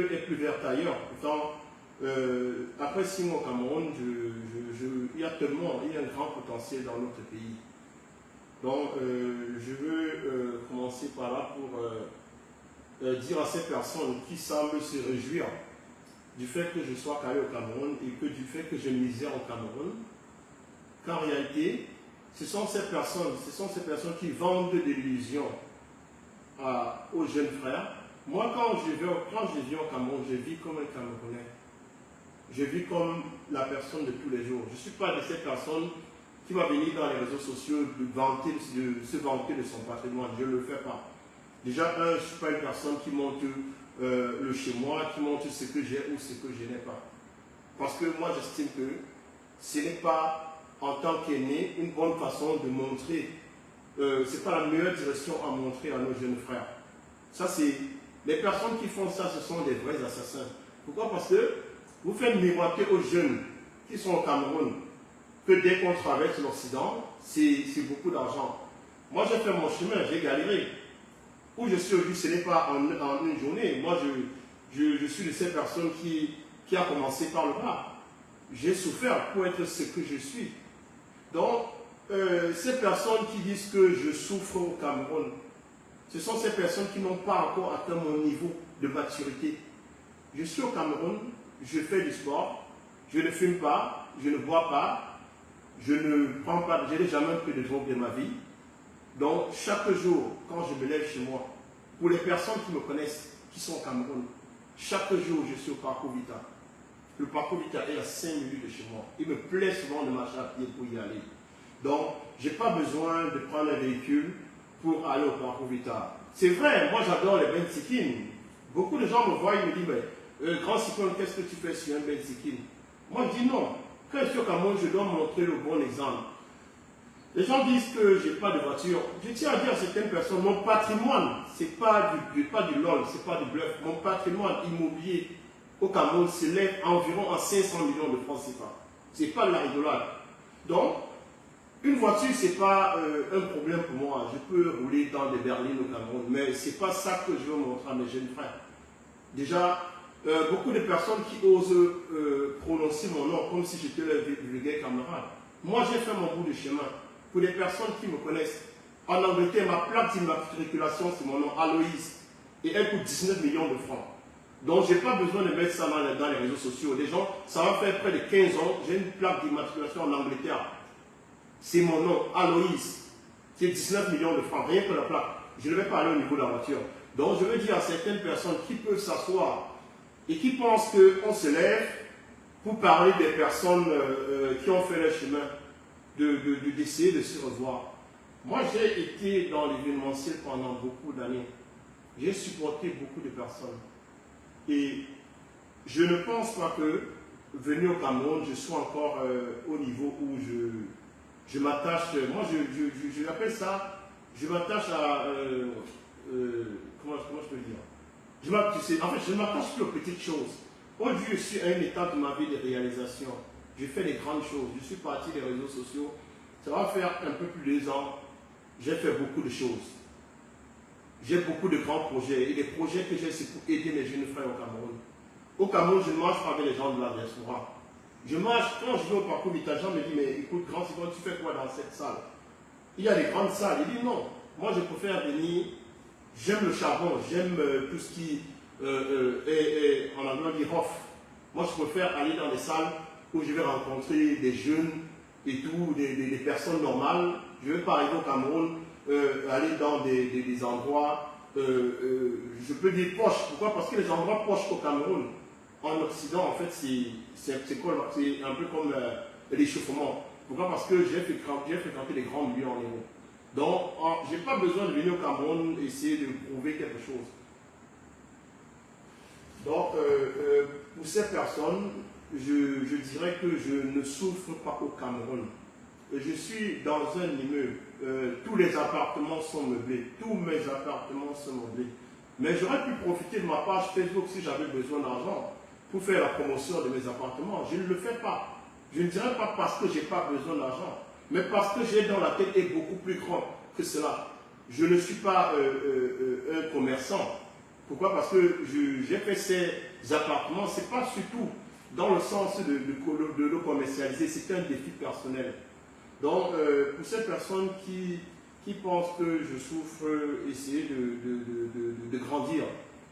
est plus verte ailleurs. Pourtant, après 6 mois au Cameroun, il y a un grand potentiel dans notre pays. Donc, je veux commencer par là pour dire à ces personnes qui semblent se réjouir du fait que je sois carré au Cameroun et que du fait que je misère au Cameroun, qu'en réalité, ce sont ces personnes qui vendent de l'illusion aux jeunes frères. Moi, quand je vis au Cameroun, je vis comme un Camerounais. Je vis comme la personne de tous les jours. Je ne suis pas de cette personne qui va venir dans les réseaux sociaux se vanter de son patrimoine. Je ne le fais pas. Déjà, je ne suis pas une personne qui monte le chez moi, qui montre ce que j'ai ou ce que je n'ai pas. Parce que moi, j'estime que ce n'est pas, en tant qu'aîné, une bonne façon de montrer. Ce n'est pas la meilleure direction à montrer à nos jeunes frères. Ça, c'est... Les personnes qui font ça, ce sont des vrais assassins. Pourquoi? Parce que vous faites miroiter aux jeunes qui sont au Cameroun que dès qu'on traverse l'Occident, c'est beaucoup d'argent. Moi, j'ai fait mon chemin, j'ai galéré. Où je suis aujourd'hui, ce n'est pas en une journée. Moi, je suis de ces personnes qui a commencé par le bas. J'ai souffert pour être ce que je suis. Donc, ces personnes qui disent que je souffre au Cameroun, ce sont ces personnes qui n'ont pas encore atteint mon niveau de maturité. Je suis au Cameroun, je fais du sport, je ne fume pas, je ne bois pas, je n'ai jamais pris de drogue de ma vie. Donc, chaque jour, quand je me lève chez moi, pour les personnes qui me connaissent, qui sont au Cameroun, chaque jour, je suis au Parcours Vita. Le Parcours Vita est à 5 minutes de chez moi. Il me plaît souvent de marcher à pied pour y aller. Donc, je n'ai pas besoin de prendre un véhicule pour aller au Parcours Vita. C'est vrai, moi j'adore les benzikin. Beaucoup de gens me voient et me disent, mais grand cyclone, qu'est-ce que tu fais sur un benzikin? Moi je dis non. Quand je suis au Cameroun, je dois montrer le bon exemple. Les gens disent que je n'ai pas de voiture. Je tiens à dire à certaines personnes, mon patrimoine, ce n'est pas du LOL, ce n'est pas du bluff. Mon patrimoine immobilier au Cameroun s'élève environ à 500 millions de francs CFA. Ce n'est pas de la rigolade. Donc, une voiture, ce n'est pas un problème pour moi. Je peux rouler dans des berlines au Cameroun, mais ce n'est pas ça que je veux montrer à mes jeunes frères. Déjà, beaucoup de personnes qui osent prononcer mon nom comme si j'étais leur vulgaire camarade. Moi, j'ai fait mon bout de chemin. Pour les personnes qui me connaissent, en Angleterre, ma plaque d'immatriculation, c'est mon nom, Aloïs, et elle coûte 19 millions de francs. Donc, je n'ai pas besoin de mettre ça dans les réseaux sociaux. Les gens, ça va faire près de 15 ans, j'ai une plaque d'immatriculation en Angleterre. C'est mon nom, Aloïs. C'est 19 millions de francs, rien que la plaque. Je ne vais pas aller au niveau de la voiture. Donc, je veux dire à certaines personnes qui peuvent s'asseoir et qui pensent qu'on se lève pour parler des personnes qui ont fait leur chemin, d'essayer de se revoir. Moi, j'ai été dans l'événementiel pendant beaucoup d'années. J'ai supporté beaucoup de personnes. Et je ne pense pas que, venu au Cameroun, je sois encore au niveau où je m'attache. Moi, je appelle ça, je m'attache à... comment je peux dire? En fait, je ne m'attache plus aux petites choses. Aujourd'hui, je suis à une étape de ma vie de réalisation. Je fais des grandes choses. Je suis parti des réseaux sociaux. Ça va faire un peu plus de 2 ans. J'ai fait beaucoup de choses. J'ai beaucoup de grands projets. Et les projets que j'ai, c'est pour aider mes jeunes frères au Cameroun. Au Cameroun, je ne marche pas avec les gens de la diaspora. Je marche, quand je vais au Parcours Vita, les gens me disent, mais écoute, grand, c'est quoi, tu fais quoi dans cette salle? Il y a des grandes salles. Il dit non. Moi, je préfère venir. J'aime le charbon. J'aime tout ce qui est en anglais, on dit off. Moi, je préfère aller dans des salles où je vais rencontrer des jeunes et tout, des personnes normales. Je ne vais pas arriver au Cameroun, aller dans des endroits, je peux dire poches. Pourquoi? Parce que les endroits poches au Cameroun, en Occident, en fait, c'est un peu comme l'échauffement. Pourquoi? Parce que j'ai fréquenté les grands milieux en Europe. Donc, je n'ai pas besoin de venir au Cameroun essayer de prouver quelque chose. Donc, pour ces personnes, je dirais que je ne souffre pas au Cameroun. Je suis dans un immeuble. Tous les appartements sont meublés. Tous mes appartements sont meublés. Mais j'aurais pu profiter de ma page Facebook si j'avais besoin d'argent pour faire la promotion de mes appartements. Je ne le fais pas. Je ne dirais pas parce que je n'ai pas besoin d'argent, mais parce que j'ai dans la tête est beaucoup plus grand que cela. Je ne suis pas un commerçant. Pourquoi? Parce que j'ai fait ces appartements, c'est pas surtout dans le sens de le commercialiser, c'est un défi personnel. Donc, pour ces personnes qui pensent que je souffre, essayer de grandir,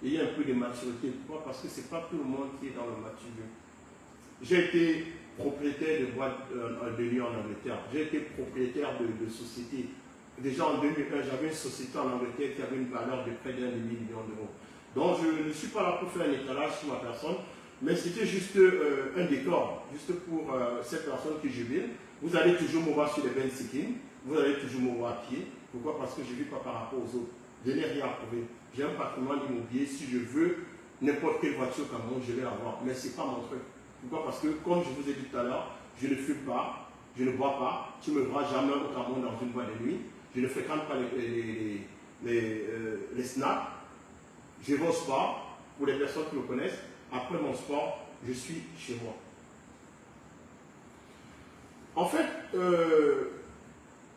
ayez un peu de maturité. Pourquoi? Parce que c'est pas tout le monde qui est dans le mature. J'ai été propriétaire de boîte de nuit en Angleterre. J'ai été propriétaire de société. Déjà en 2001, j'avais une société en Angleterre qui avait une valeur de près d'1,5 million d'euros. Donc je ne suis pas là pour faire un étalage sur ma personne, mais c'était juste un décor, juste pour cette personne qui jubile. Vous allez toujours me voir sur les bench sitting, vous allez toujours me voir à pied. Pourquoi? Parce que je ne vis pas par rapport aux autres. Je n'ai rien à prouver. J'ai un patrimoine immobilier. Si je veux n'importe quelle voiture comme moi, je vais l'avoir. Mais ce n'est pas mon truc. Pourquoi? Parce que, comme je vous ai dit tout à l'heure, je ne fume pas, je ne bois pas, tu ne me verras jamais au Cameroun dans une boîte de nuit, je ne fréquente pas les snaps, je vais au sport, pour les personnes qui me connaissent, après mon sport, je suis chez moi. En fait,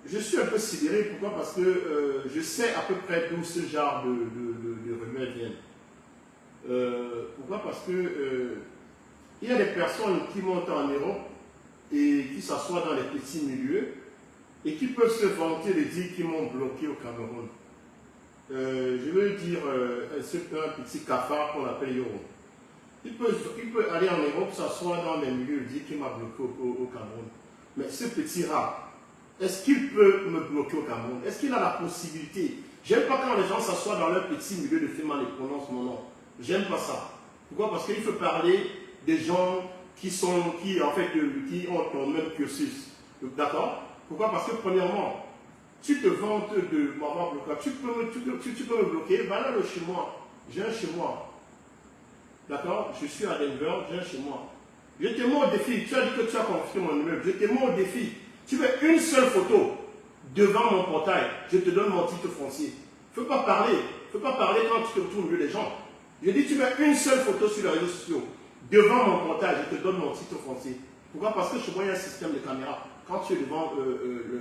je suis un peu sidéré, pourquoi? Parce que je sais à peu près d'où ce genre de rumeurs viennent. Pourquoi? Parce que il y a des personnes qui montent en Europe et qui s'assoient dans les petits milieux et qui peuvent se vanter de dire qu'ils m'ont bloqué au Cameroun. Je veux dire, c'est un petit cafard qu'on appelle Yoro. Il peut aller en Europe, s'asseoir dans les milieux et dire qu'il m'a bloqué au Cameroun. Mais ce petit rat, est-ce qu'il peut me bloquer au Cameroun? Est-ce qu'il a la possibilité? J'aime pas quand les gens s'assoient dans leur petit milieu de film en les prononce mon nom. J'aime pas ça. Pourquoi? Parce qu'il faut parler des gens qui ont ton même cursus. D'accord? Pourquoi? Parce que premièrement, tu te vantes de m'avoir bloqué. Tu peux me bloquer, va là chez moi. J'ai un chez moi. D'accord? Je suis à Denver, j'ai un chez moi. Je te mets au défi. Tu as dit que tu as confié mon immeuble. Je te mets au défi. Tu veux une seule photo devant mon portail. Je te donne mon titre foncier. Il ne faut pas parler. Il ne faut pas parler quand tu te retrouves au milieu des gens. Je dis, tu mets une seule photo sur les réseaux sociaux. Devant mon portail, je te donne mon titre foncier. Pourquoi? Parce que chez moi, il y a un système de caméra. Quand tu es devant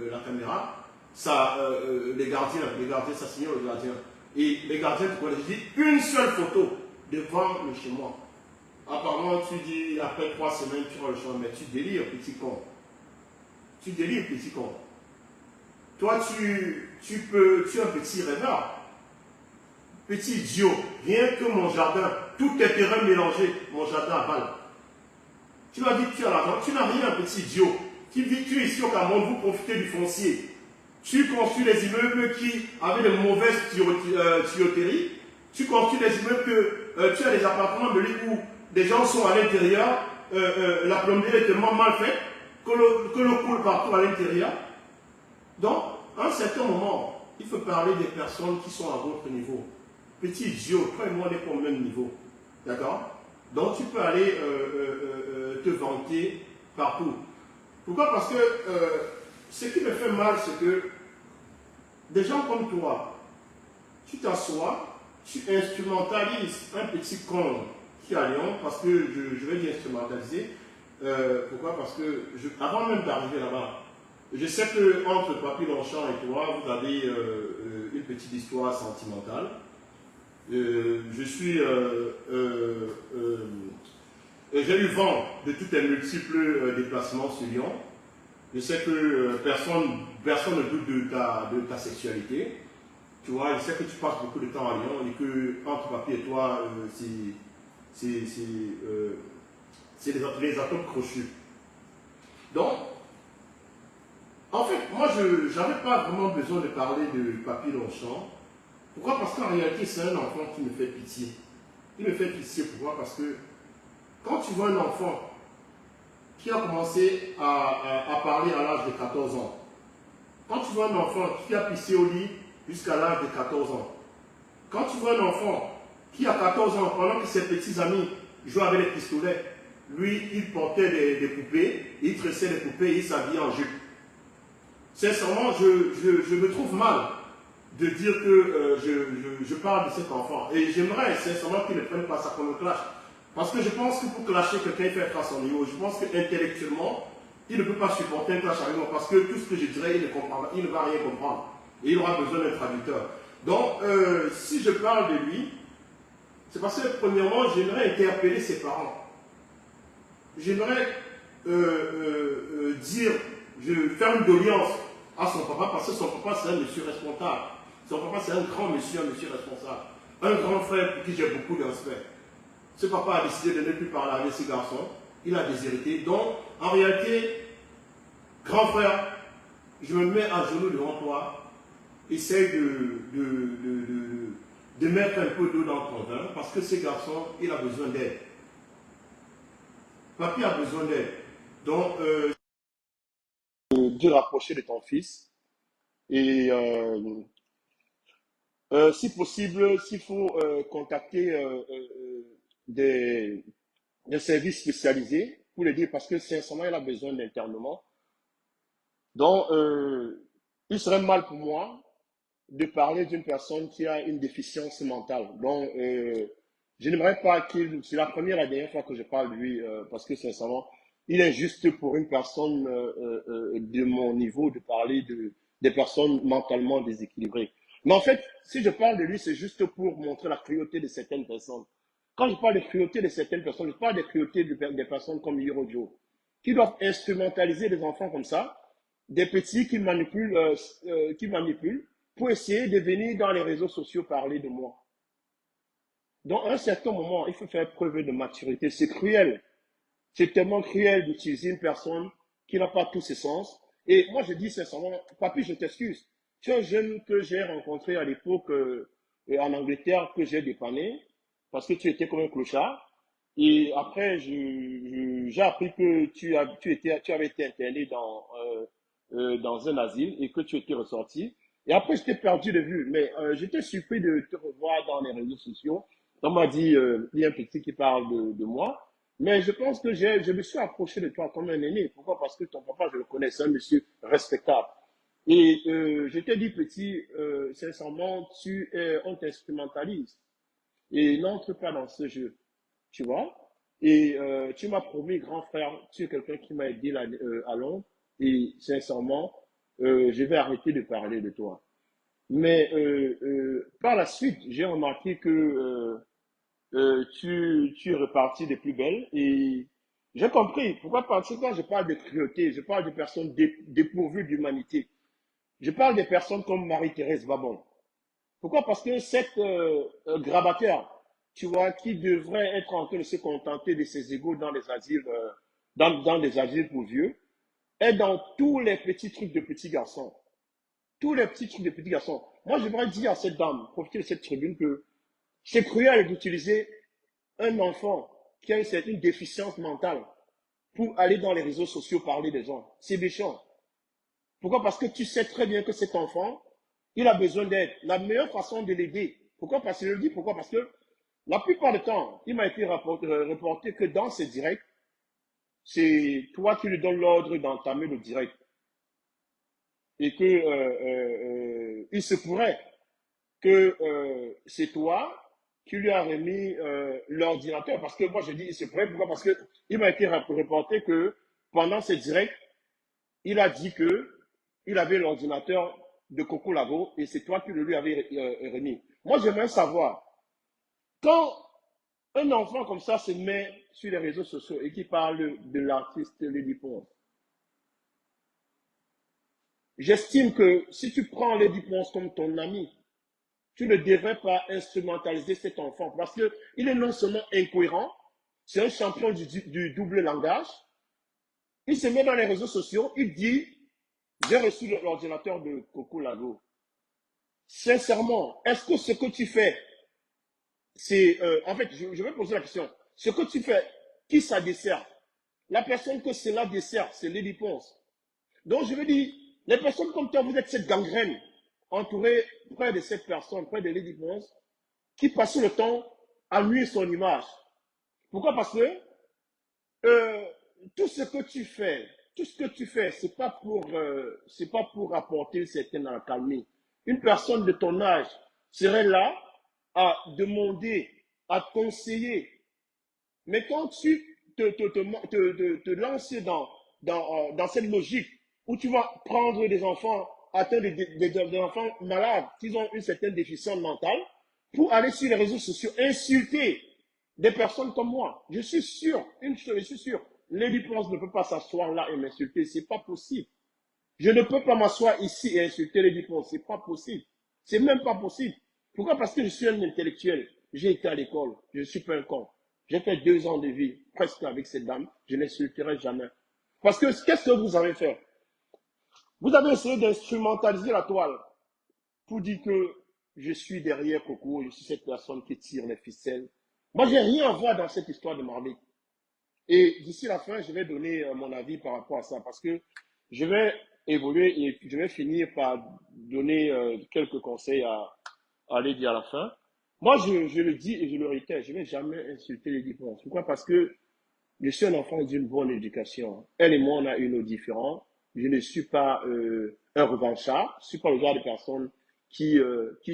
la caméra, ça, les gardiens, ça signale aux gardiens. Et les gardiens, je dis une seule photo devant le chez moi. Apparemment, tu dis, après 3 semaines, tu rends le champ, mais tu délires, petit con. Tu délires, petit con. Toi, tu es un petit rêveur. Petit idiot. Rien que mon jardin, tout est terrain mélangé, mon jardin à balle. Tu m'as dit que tu as l'argent, tu n'as rien, petit idiot. Tu es ici au Cameroun, vous profitez du foncier. Tu construis des immeubles qui avaient de mauvaises tuyauteries. Tu construis des immeubles que tu as des appartements de l'île où des gens sont à l'intérieur, la plomberie est tellement mal faite que l'eau coule partout à l'intérieur. Donc, à un certain moment, il faut parler des personnes qui sont à votre niveau. Petit idiot, toi et moi, on est au même niveau. D'accord? Donc, tu peux aller te vanter partout. Pourquoi? Parce que ce qui me fait mal, c'est que des gens comme toi, tu t'assois, tu instrumentalises un petit con qui est à Lyon, parce que je vais dire instrumentaliser. Pourquoi? Parce que avant même d'arriver là-bas, je sais que entre Papy Longchamp et toi, vous avez une petite histoire sentimentale. J'ai eu vent de tous tes multiples déplacements sur Lyon. Je sais que personne ne doute de ta sexualité. Tu vois, je sais que tu passes beaucoup de temps à Lyon et que entre Papy et toi, c'est les atomes crochus. Donc, en fait, moi, je n'avais pas vraiment besoin de parler de Papy Longchamp. Pourquoi? Parce qu'en réalité, c'est un enfant qui me fait pitié. Il me fait pitié, pourquoi? Parce que quand tu vois un enfant qui a commencé à parler à l'âge de 14 ans, quand tu vois un enfant qui a pissé au lit jusqu'à l'âge de 14 ans, quand tu vois un enfant qui a 14 ans, pendant que ses petits amis jouaient avec les pistolets, lui, il portait des poupées, il tressait des poupées et il s'habillait en jupe. Sincèrement, je me trouve mal de dire que je parle de cet enfant. Et j'aimerais sincèrement qu'il ne prenne pas ça comme un clash. Parce que je pense que pour clasher quelqu'un, il faut être à son niveau. Je pense qu'intellectuellement, il ne peut pas supporter un clash avec moi. Parce que tout ce que je dirais, il ne va rien comprendre. Et il aura besoin d'un traducteur. Donc, si je parle de lui, C'est parce que, premièrement, j'aimerais interpeller ses parents. J'aimerais dire, faire une doléance à son papa, parce que son papa, c'est un monsieur responsable. Son papa, c'est un grand monsieur, un monsieur responsable. Un grand frère pour qui j'ai beaucoup de respect. Ce papa a décidé de ne plus parler avec ses garçons. Il a déshérité. Donc, en réalité, grand frère, je me mets à genoux devant toi. Essaye de mettre un peu d'eau dans ton vin, parce que ce garçon, il a besoin d'aide. Papy a besoin d'aide. Donc, de rapprocher de ton fils. Et si possible, s'il faut contacter des, des services spécialisés pour le dire, parce que sincèrement, il a besoin d'internement. Donc, il serait mal pour moi de parler d'une personne qui a une déficience mentale. Donc, je n'aimerais pas qu'il... C'est la première et la dernière fois que je parle de lui, parce que sincèrement, il est juste pour une personne de mon niveau de parler des personnes mentalement déséquilibrées. Mais en fait, si je parle de lui, c'est juste pour montrer la cruauté de certaines personnes. Quand je parle de cruauté de certaines personnes, je parle de cruauté des personnes comme Hirojo, qui doivent instrumentaliser des enfants comme ça, des petits qui manipulent pour essayer de venir dans les réseaux sociaux parler de moi. Donc, à un certain moment, il faut faire preuve de maturité. C'est cruel. C'est tellement cruel d'utiliser une personne qui n'a pas tous ses sens. Et moi, je dis sincèrement, papy, je t'excuse. Tu es un jeune que j'ai rencontré à l'époque en Angleterre, que j'ai dépanné, parce que tu étais comme un clochard. Et après, j'ai appris que tu avais été interné dans un asile et que tu étais ressorti. Et après, je t'ai perdu de vue. Mais j'étais surpris de te revoir dans les réseaux sociaux. On m'a dit, il y a un petit qui parle de moi. Mais je pense que je me suis approché de toi comme un aîné. Pourquoi? Parce que ton papa, je le connais, c'est un monsieur respectable. Et je t'ai dit, petit, sincèrement, on t'instrumentalise. Et n'entre pas dans ce jeu. Tu vois? Et tu m'as promis, grand frère, tu es quelqu'un qui m'a aidé à Londres. Et sincèrement, je vais arrêter de parler de toi. Mais par la suite, j'ai remarqué que tu es reparti de plus belle. Et j'ai compris. Pourquoi? Parce que quand je parle de cruauté, je parle de personnes dépourvues d'humanité. Je parle des personnes comme Marie-Thérèse Babon. Pourquoi? Parce que cette grabataire, tu vois, qui devrait être en train de se contenter de ses égaux dans les asiles, dans des asiles pour vieux, est dans tous les petits trucs de petits garçons. Tous les petits trucs de petits garçons. Moi, j'aimerais dire à cette dame, profiter de cette tribune, que c'est cruel d'utiliser un enfant qui a une déficience mentale pour aller dans les réseaux sociaux parler des gens. C'est méchant. Pourquoi? Parce que tu sais très bien que cet enfant, il a besoin d'aide. La meilleure façon de l'aider, pourquoi? Parce que je le dis, pourquoi? Parce que la plupart du temps, il m'a été reporté que dans ces directs, c'est toi qui lui donnes l'ordre d'entamer le direct. Et que il se pourrait que c'est toi qui lui a remis l'ordinateur. Parce que moi, je dis, il se pourrait. Pourquoi? Parce que il m'a été reporté que pendant ces directs, il a dit que il avait l'ordinateur de Coco Labo et c'est toi qui le lui avais remis. Moi, j'aimerais savoir, quand un enfant comme ça se met sur les réseaux sociaux et qui parle de l'artiste Lady Ponce, j'estime que si tu prends Lady Ponce comme ton ami, tu ne devrais pas instrumentaliser cet enfant parce qu'il est non seulement incohérent, c'est un champion du double langage, il se met dans les réseaux sociaux, il dit, j'ai reçu l'ordinateur de Coco Labo. Sincèrement, est-ce que ce que tu fais, c'est... en fait, je vais poser la question. Ce que tu fais, qui ça dessert? La personne que cela dessert, c'est Lady Ponce. Donc, je veux dire, les personnes comme toi, vous êtes cette gangrène, entourée près de cette personne, près de Lady Ponce, qui passe le temps à nuire son image. Pourquoi? Parce que tout ce que tu fais, c'est pas pour apporter une certaine accalmie. Une personne de ton âge serait là à demander, à conseiller. Mais quand tu te lances dans cette logique où tu vas prendre des enfants atteints des enfants malades qui ont une certaine déficience mentale pour aller sur les réseaux sociaux, insulter des personnes comme moi. Je suis sûr, une chose, je suis sûr, Lady Prince ne peut pas s'asseoir là et m'insulter. C'est pas possible. Je ne peux pas m'asseoir ici et insulter Lady Prince. C'est pas possible. C'est même pas possible. Pourquoi? Parce que je suis un intellectuel. J'ai été à l'école. Je ne suis pas un con. J'ai fait 2 ans de vie presque avec cette dame. Je n'insulterai jamais. Parce que qu'est-ce que vous avez fait? Vous avez essayé d'instrumentaliser la toile pour dire que je suis derrière Coco, je suis cette personne qui tire les ficelles. Moi, j'ai rien à voir dans cette histoire de Marley. Et d'ici la fin, je vais donner mon avis par rapport à ça parce que je vais évoluer et je vais finir par donner quelques conseils à Lady à la fin. Moi, je le dis et je le réitère, je ne vais jamais insulter les différences. Pourquoi? Parce que je suis un enfant d'une bonne éducation. Elle et moi, on a une autre différente. Je ne suis pas un revanchard. Je ne suis pas le genre de personne qui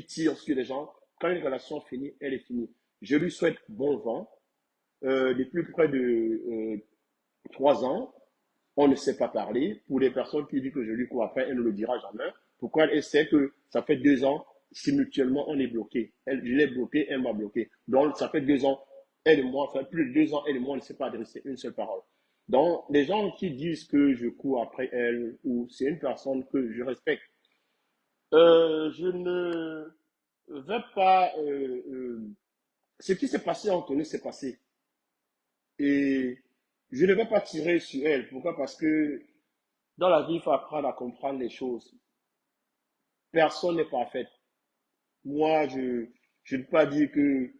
tire sur les gens. Quand une relation finit, elle est finie. Je lui souhaite bon vent. Depuis près de 3 ans, on ne sait pas parler. Pour les personnes qui disent que je lui cours après, elle ne le dira jamais. Pourquoi? Elle sait que ça fait 2 ans, simultanément, on est bloqué. Je l'ai bloqué, elle m'a bloqué. Donc, ça fait 2 ans, elle et moi, enfin plus de 2 ans, elle et moi, on ne s'est pas adressé une seule parole. Donc, les gens qui disent que je cours après elle, ou c'est une personne que je respecte, je ne vais pas... ce qui s'est passé entre nous s'est passé. Et je ne vais pas tirer sur elle. Pourquoi? Parce que dans la vie, il faut apprendre à comprendre les choses. Personne n'est parfait. Moi, je ne peux pas dire que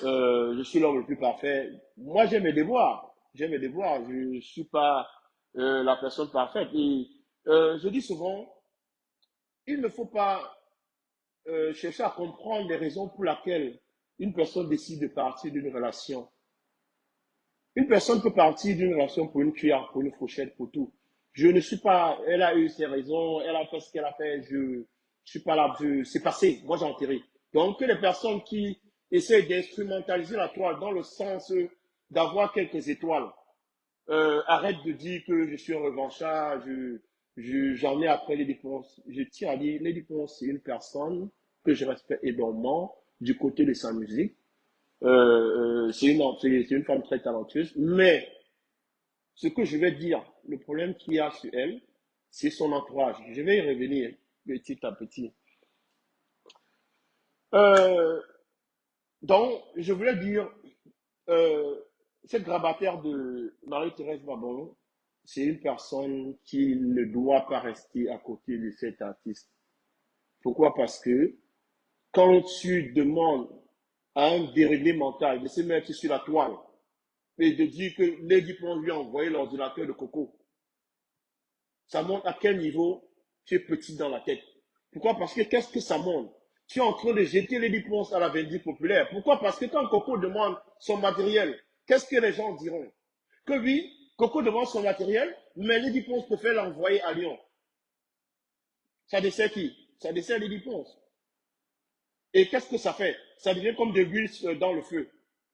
je suis l'homme le plus parfait. Moi, j'ai mes devoirs. J'ai mes devoirs. Je ne suis pas la personne parfaite. Et je dis souvent, il ne faut pas chercher à comprendre les raisons pour lesquelles une personne décide de partir d'une relation. Une personne peut partir d'une relation pour une cuillère, pour une fourchette, pour tout. Je ne suis pas, elle a eu ses raisons, elle a fait ce qu'elle a fait, je suis pas là, c'est passé, moi j'ai enterré. Donc, que les personnes qui essaient d'instrumentaliser la toile dans le sens d'avoir quelques étoiles, arrêtent de dire que je suis un revanchard, j'en ai après les dépenses. Je tiens à dire, les dépenses, c'est une personne que je respecte énormément du côté de sa musique. C'est une femme très talentueuse, mais ce que je vais dire, le problème qu'il y a sur elle, c'est son entourage. Je vais y revenir petit à petit. Euh, donc, je voulais dire, euh, cette grabataire de Marie-Thérèse Babon, c'est une personne qui ne doit pas rester à côté de cet artiste. Pourquoi? Parce que quand tu demandes à un déréglé mental de se mettre sur la toile, et de dire que Lady Prince lui a envoyé l'ordinateur de Coco. Ça montre à quel niveau tu es petit dans la tête. Pourquoi? Parce que qu'est-ce que ça montre? Tu es en train de jeter Lady Prince à la vindicte populaire. Pourquoi? Parce que quand Coco demande son matériel, qu'est-ce que les gens diront? Que oui, Coco demande son matériel, mais Lady Prince préfère l'envoyer à Lyon. Ça dessert qui? Ça dessert Lady Prince. Et qu'est-ce que ça fait? Ça devient comme de l'huile dans le feu.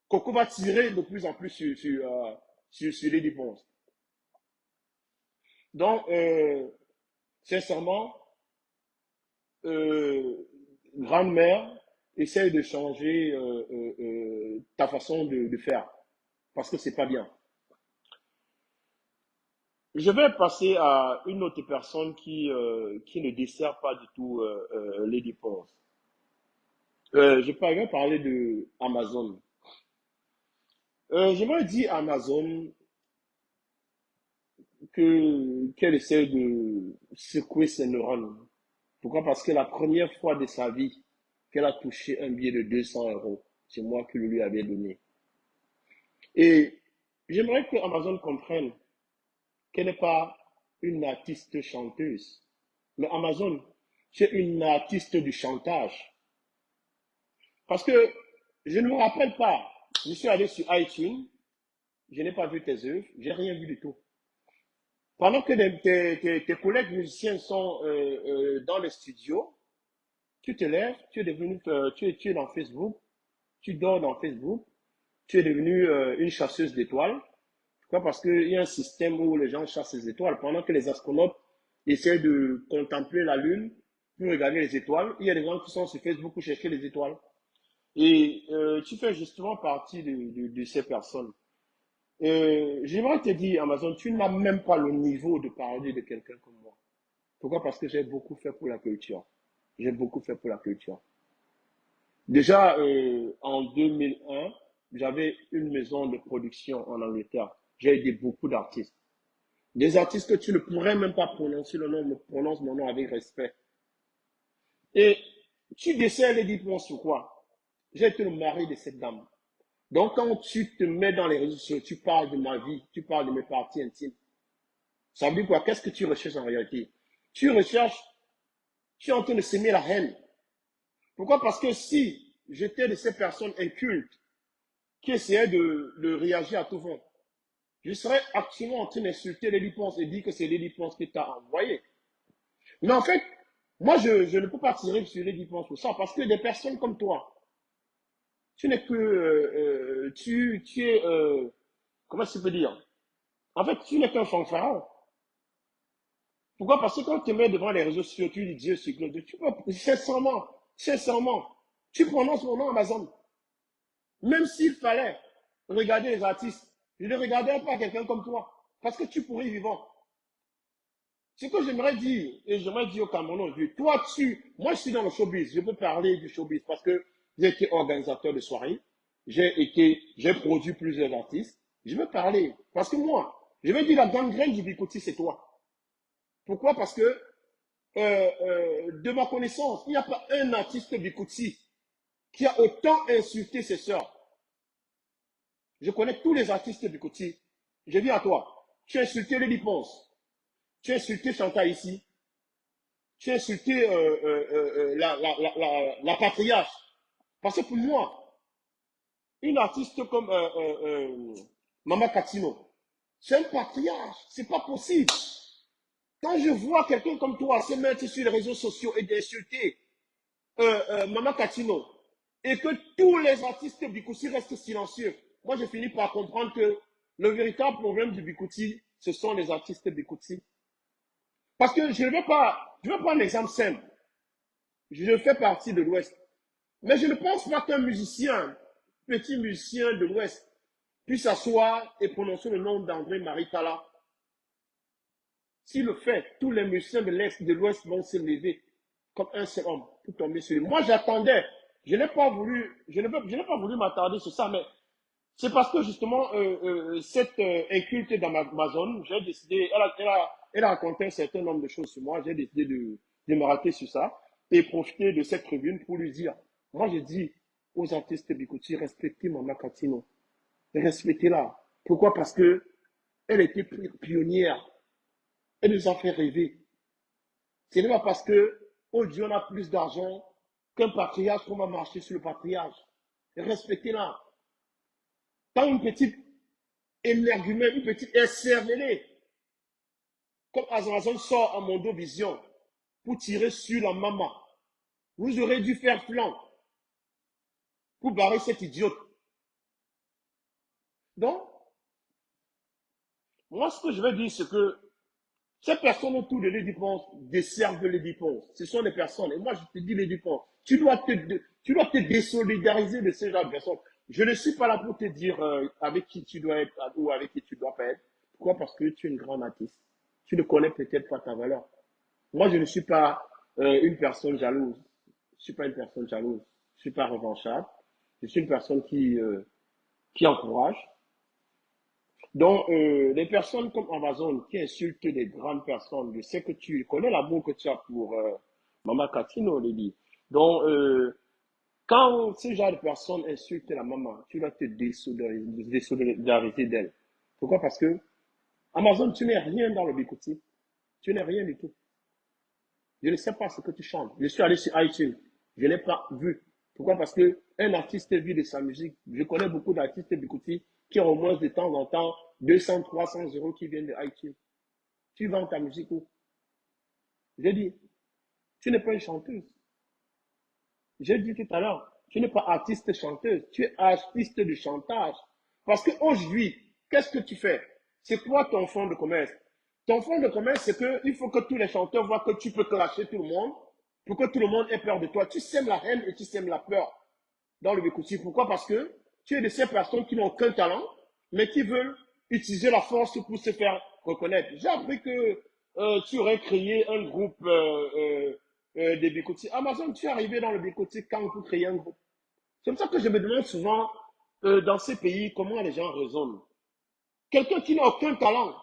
Coco va tirer de plus en plus sur Lady Prince. Donc, sincèrement, grande-mère, essaye de changer ta façon de faire parce que c'est pas bien. Je vais passer à une autre personne qui ne dessert pas du tout les dépenses. Je vais parler de Amazon. J'aimerais dire à Amazon qu'elle essaie de secouer ses neurones. Pourquoi? Parce que la première fois de sa vie qu'elle a touché un billet de 200 euros, c'est moi qui le lui avais donné. Et j'aimerais que Amazon comprenne qu'elle n'est pas une artiste chanteuse. Mais Amazon, c'est une artiste du chantage. Parce que je ne me rappelle pas, je suis allé sur iTunes, je n'ai pas vu tes œuvres, j'ai rien vu du tout. Pendant que tes collègues musiciens sont dans les studios, tu te lèves, tu es devenu, tu es dans Facebook, tu dors dans Facebook, tu es devenu une chasseuse d'étoiles. Pourquoi? Parce qu'il y a un système où les gens chassent les étoiles. Pendant que les astronautes essaient de contempler la Lune pour regarder les étoiles, il y a des gens qui sont sur Facebook pour chercher les étoiles. Et tu fais justement partie de ces personnes. J'aimerais te dire, Amazon, tu n'as même pas le niveau de parler de quelqu'un comme moi. Pourquoi? Parce que j'ai beaucoup fait pour la culture. J'ai beaucoup fait pour la culture. Déjà, en 2001, j'avais une maison de production en Angleterre. J'ai aidé beaucoup d'artistes. Des artistes que tu ne pourrais même pas prononcer le nom, me prononce mon nom avec respect. Et tu décèles et dis sur quoi? J'ai été le mari de cette dame. Donc, quand tu te mets dans les réseaux sociaux, tu parles de ma vie, tu parles de mes parties intimes. Ça veut dire quoi? Qu'est-ce que tu recherches en réalité? Tu recherches, tu es en train de s'aimer la haine. Pourquoi? Parce que si j'étais de ces personnes incultes qui essayaient de réagir à tout vent, je serais actuellement en train d'insulter les Ponce et dire que c'est les Ponce qui t'a envoyé. Mais en fait, moi, je ne peux pas tirer sur les Ponce pour ça, parce que des personnes comme toi, tu n'es que, tu es, comment je peux dire? En fait, tu n'es qu'un fanfaron. Pourquoi? Parce que quand tu te mets devant les réseaux sociaux, tu dis Dieu, c'est Claude, tu peux, sincèrement, sincèrement, tu prononces mon nom Amazon. Même s'il fallait regarder les artistes, je ne regarderais pas quelqu'un comme toi, parce que tu pourrais y vivre. Ce que j'aimerais dire, et j'aimerais dire au Cameroun, toi, moi, je suis dans le showbiz, je peux parler du showbiz parce que j'ai été organisateur de soirées, j'ai produit plusieurs artistes, je veux parler. Parce que moi, je veux dire, la gangrène du Bikoti, c'est toi. Pourquoi? Parce que, de ma connaissance, il n'y a pas un artiste Bikoti qui a autant insulté ses sœurs. Je connais tous les artistes Bikoti. Je dis à toi, tu as insulté les Liponce, tu as insulté Chantal ici, tu as insulté la patriarche. Parce que pour moi, une artiste comme Mama Katino, c'est un patriarche. C'est pas possible. Quand je vois quelqu'un comme toi se mettre sur les réseaux sociaux et d'insulter Mama Katino, et que tous les artistes Bikoti restent silencieux, moi je finis par comprendre que le véritable problème du Bikoti, ce sont les artistes Bikoti. Parce que je vais prendre un exemple simple. Je fais partie de l'Ouest. Mais je ne pense pas qu'un musicien, petit musicien de l'Ouest, puisse s'asseoir et prononcer le nom d'André Maritala. S'il le fait, tous les musiciens de l'Est, de l'Ouest vont se lever comme un seul homme pour tomber sur lui. Moi, j'attendais. Je n'ai pas voulu m'attarder sur ça, mais c'est parce que justement, cette inculte dans ma zone, j'ai décidé, elle a raconté un certain nombre de choses sur moi, j'ai décidé de me rater sur ça et profiter de cette tribune pour lui dire, moi je dis aux artistes Bikoti, respectez Mama Katino, respectez-la. Pourquoi? Parce que elle était pionnière, elle nous a fait rêver. Ce n'est pas parce que aujourd'hui on a plus d'argent qu'un patriarche qu'on va marcher sur le patriarche. Respectez-la. Quand une petite énergumène, une petite SRVD, comme Amazon sort à Mondo Vision pour tirer sur la maman, vous aurez dû faire flanc pour barrer cette idiote. Donc, moi, ce que je veux dire, c'est que ces personnes autour de l'Édiponce desservent l'Édiponce. Ce sont des personnes. Et moi, je te dis l'Édiponce, tu dois te désolidariser de ces genre de personnes. Je ne suis pas là pour te dire avec qui tu dois être ou avec qui tu dois pas être. Pourquoi? Parce que tu es une grande artiste. Tu ne connais peut-être pas ta valeur. Moi, je ne suis pas une personne jalouse. Je ne suis pas une personne jalouse. Je ne suis pas revanchable. Je suis une personne qui encourage. Donc, les personnes comme Amazon qui insultent des grandes personnes, je sais que tu connais l'amour que tu as pour Mama Katino, Lady. Donc, quand ce genre de personnes insultent la maman, tu dois te désolidariser d'elle. Pourquoi? Parce que Amazon, tu n'es rien dans le Bikoti. Tu n'es rien du tout. Je ne sais pas ce que tu chantes. Je suis allé sur iTunes. Je n'ai pas vu. Pourquoi? Parce que un artiste vit de sa musique. Je connais beaucoup d'artistes Bikoti qui ont au moins de temps en temps 200, 300 euros qui viennent de iTunes. Tu vends ta musique où? J'ai dit, tu n'es pas une chanteuse. J'ai dit tout à l'heure, tu n'es pas artiste chanteuse. Tu es artiste de chantage. Parce qu'aujourd'hui, qu'est-ce que tu fais? C'est quoi ton fonds de commerce? Ton fonds de commerce, c'est qu'il faut que tous les chanteurs voient que tu peux clasher tout le monde pour que tout le monde ait peur de toi. Tu sèmes la haine et tu sèmes la peur. dans le Bécoutsi. Pourquoi? Parce que tu es de ces personnes qui n'ont aucun talent, mais qui veulent utiliser la force pour se faire reconnaître. J'ai appris que tu aurais créé un groupe des Bécoutsi. Amazon, tu es arrivé dans le Bécoutsi quand pour créer un groupe. C'est pour ça que je me demande souvent, dans ces pays, comment les gens raisonnent. Quelqu'un qui n'a aucun talent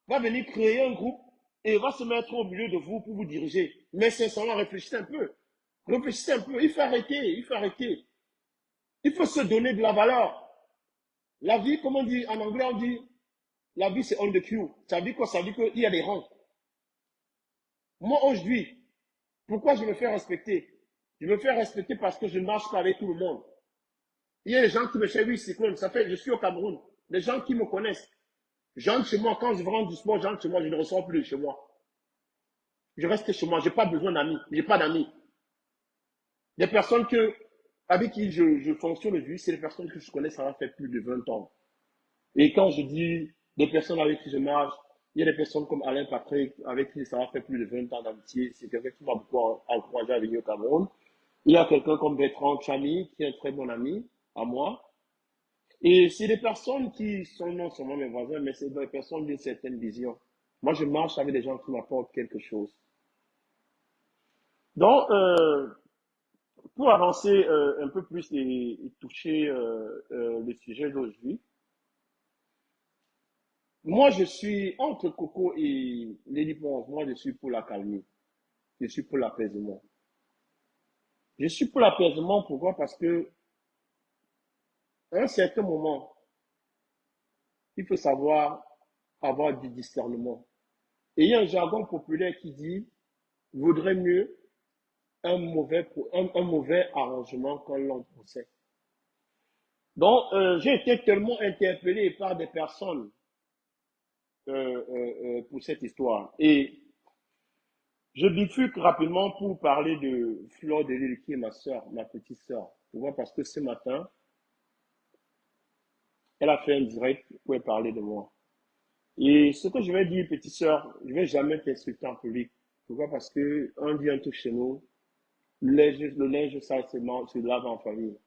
va venir créer un groupe et va se mettre au milieu de vous pour vous diriger. Mais sincèrement, réfléchissez un peu. Réfléchissez un peu. Il faut arrêter. Il faut arrêter. Il faut se donner de la valeur. La vie, comme on dit en anglais, on dit la vie c'est on the queue. Ça veut dire quoi? Ça veut dire qu'il y a des rangs. Moi, aujourd'hui, pourquoi je me fais respecter? Je me fais respecter parce que je ne marche pas avec tout le monde. Il y a des gens qui me disent, oui, c'est cool, ça fait, je suis au Cameroun. Des gens qui me connaissent. J'entre chez moi, quand je rentre du sport, j'entre chez moi, je ne ressors plus de chez moi. Je reste chez moi, je n'ai pas besoin d'amis, je n'ai pas d'amis. Des personnes avec qui je fonctionne aujourd'hui, c'est des personnes que je connais, ça va faire plus de 20 ans. Et quand je dis des personnes avec qui je marche, il y a des personnes comme Alain Patrick, avec qui ça va faire plus de 20 ans d'amitié. C'est quelqu'un qui m'a beaucoup encouragé à venir au Cameroun. Il y a quelqu'un comme Bertrand Chami, qui est un très bon ami à moi. Et c'est des personnes qui sont non seulement mes voisins, mais c'est des personnes d'une certaine vision. Moi, je marche avec des gens qui m'apportent quelque chose. Donc, pour avancer un peu plus et toucher le sujet d'aujourd'hui, moi, je suis entre Coco et Lady Ponce. Moi, je suis pour la calmie. Je suis pour l'apaisement. Je suis pour l'apaisement, pourquoi? Parce que à un certain moment, il faut savoir avoir du discernement. Et il y a un jargon populaire qui dit, vaudrait mieux un mauvais arrangement qu'un long procès. Donc, j'ai été tellement interpellé par des personnes pour cette histoire. Et je bifurque rapidement pour parler de Fleur de Lille, qui est ma soeur, ma petite soeur. Pourquoi? Parce que ce matin, elle a fait un direct pour parler de moi. Et ce que je vais dire, petite soeur, je ne vais jamais t'insulter en public. Pourquoi? Parce que on dit un truc chez nous, le linge sale se lave en famille.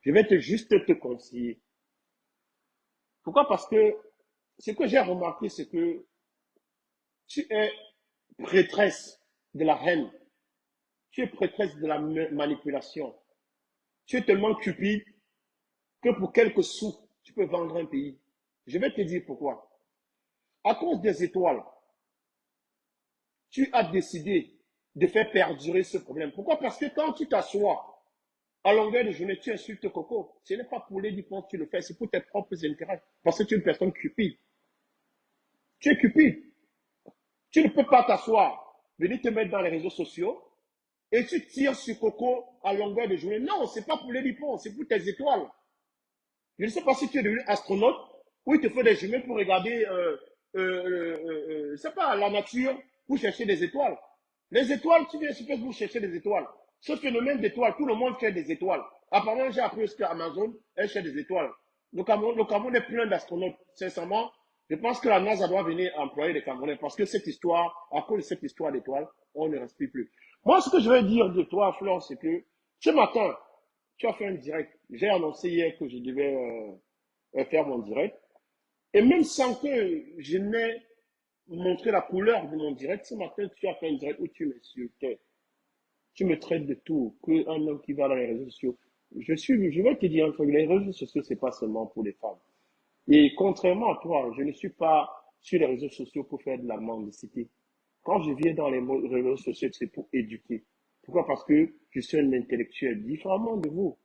Je vais juste te conseiller. Pourquoi? Parce que ce que j'ai remarqué, c'est que tu es prêtresse de la haine. Tu es prêtresse de la manipulation. Tu es tellement cupide que pour quelques sous, tu peux vendre un pays. Je vais te dire pourquoi. À cause des étoiles, tu as décidé de faire perdurer ce problème. Pourquoi? Parce que quand tu t'assois à longueur de journée, tu insultes Coco. Ce n'est pas pour les dépenses que tu le fais, c'est pour tes propres intérêts. Parce que tu es une personne cupide. Tu es cupide. Tu ne peux pas t'asseoir, venir te mettre dans les réseaux sociaux et tu tires sur Coco à longueur de journée. Non, ce n'est pas pour les dépenses, c'est pour tes étoiles. Je ne sais pas si tu es devenu astronaute ou il te faut des jumelles pour regarder, c'est pas la nature pour chercher des étoiles. Les étoiles, tu viens sur Facebook chercher des étoiles. Ce phénomène d'étoiles, tout le monde cherche des étoiles. Apparemment, j'ai appris que Amazon, elle cherche des étoiles. Le Cameroun est plein d'astronautes. Sincèrement, je pense que la NASA doit venir employer des Camerounais parce que cette histoire, à cause de cette histoire d'étoiles, on ne respire plus. Moi, ce que je vais dire de toi, Flore, c'est que ce matin, tu as fait un direct. J'ai annoncé hier que je devais faire mon direct. Et même sans que je n'ai montré la couleur de mon direct, ce matin, tu as fait un direct où tu m'insultais. Tu me traites de tout. Qu'un homme qui va dans les réseaux sociaux. Je vais te dire un truc, les réseaux sociaux, c'est pas seulement pour les femmes. Et contrairement à toi, je ne suis pas sur les réseaux sociaux pour faire de la mendicité. Quand je viens dans les réseaux sociaux, c'est pour éduquer. Pourquoi? Parce que je suis un intellectuel, différemment de vous.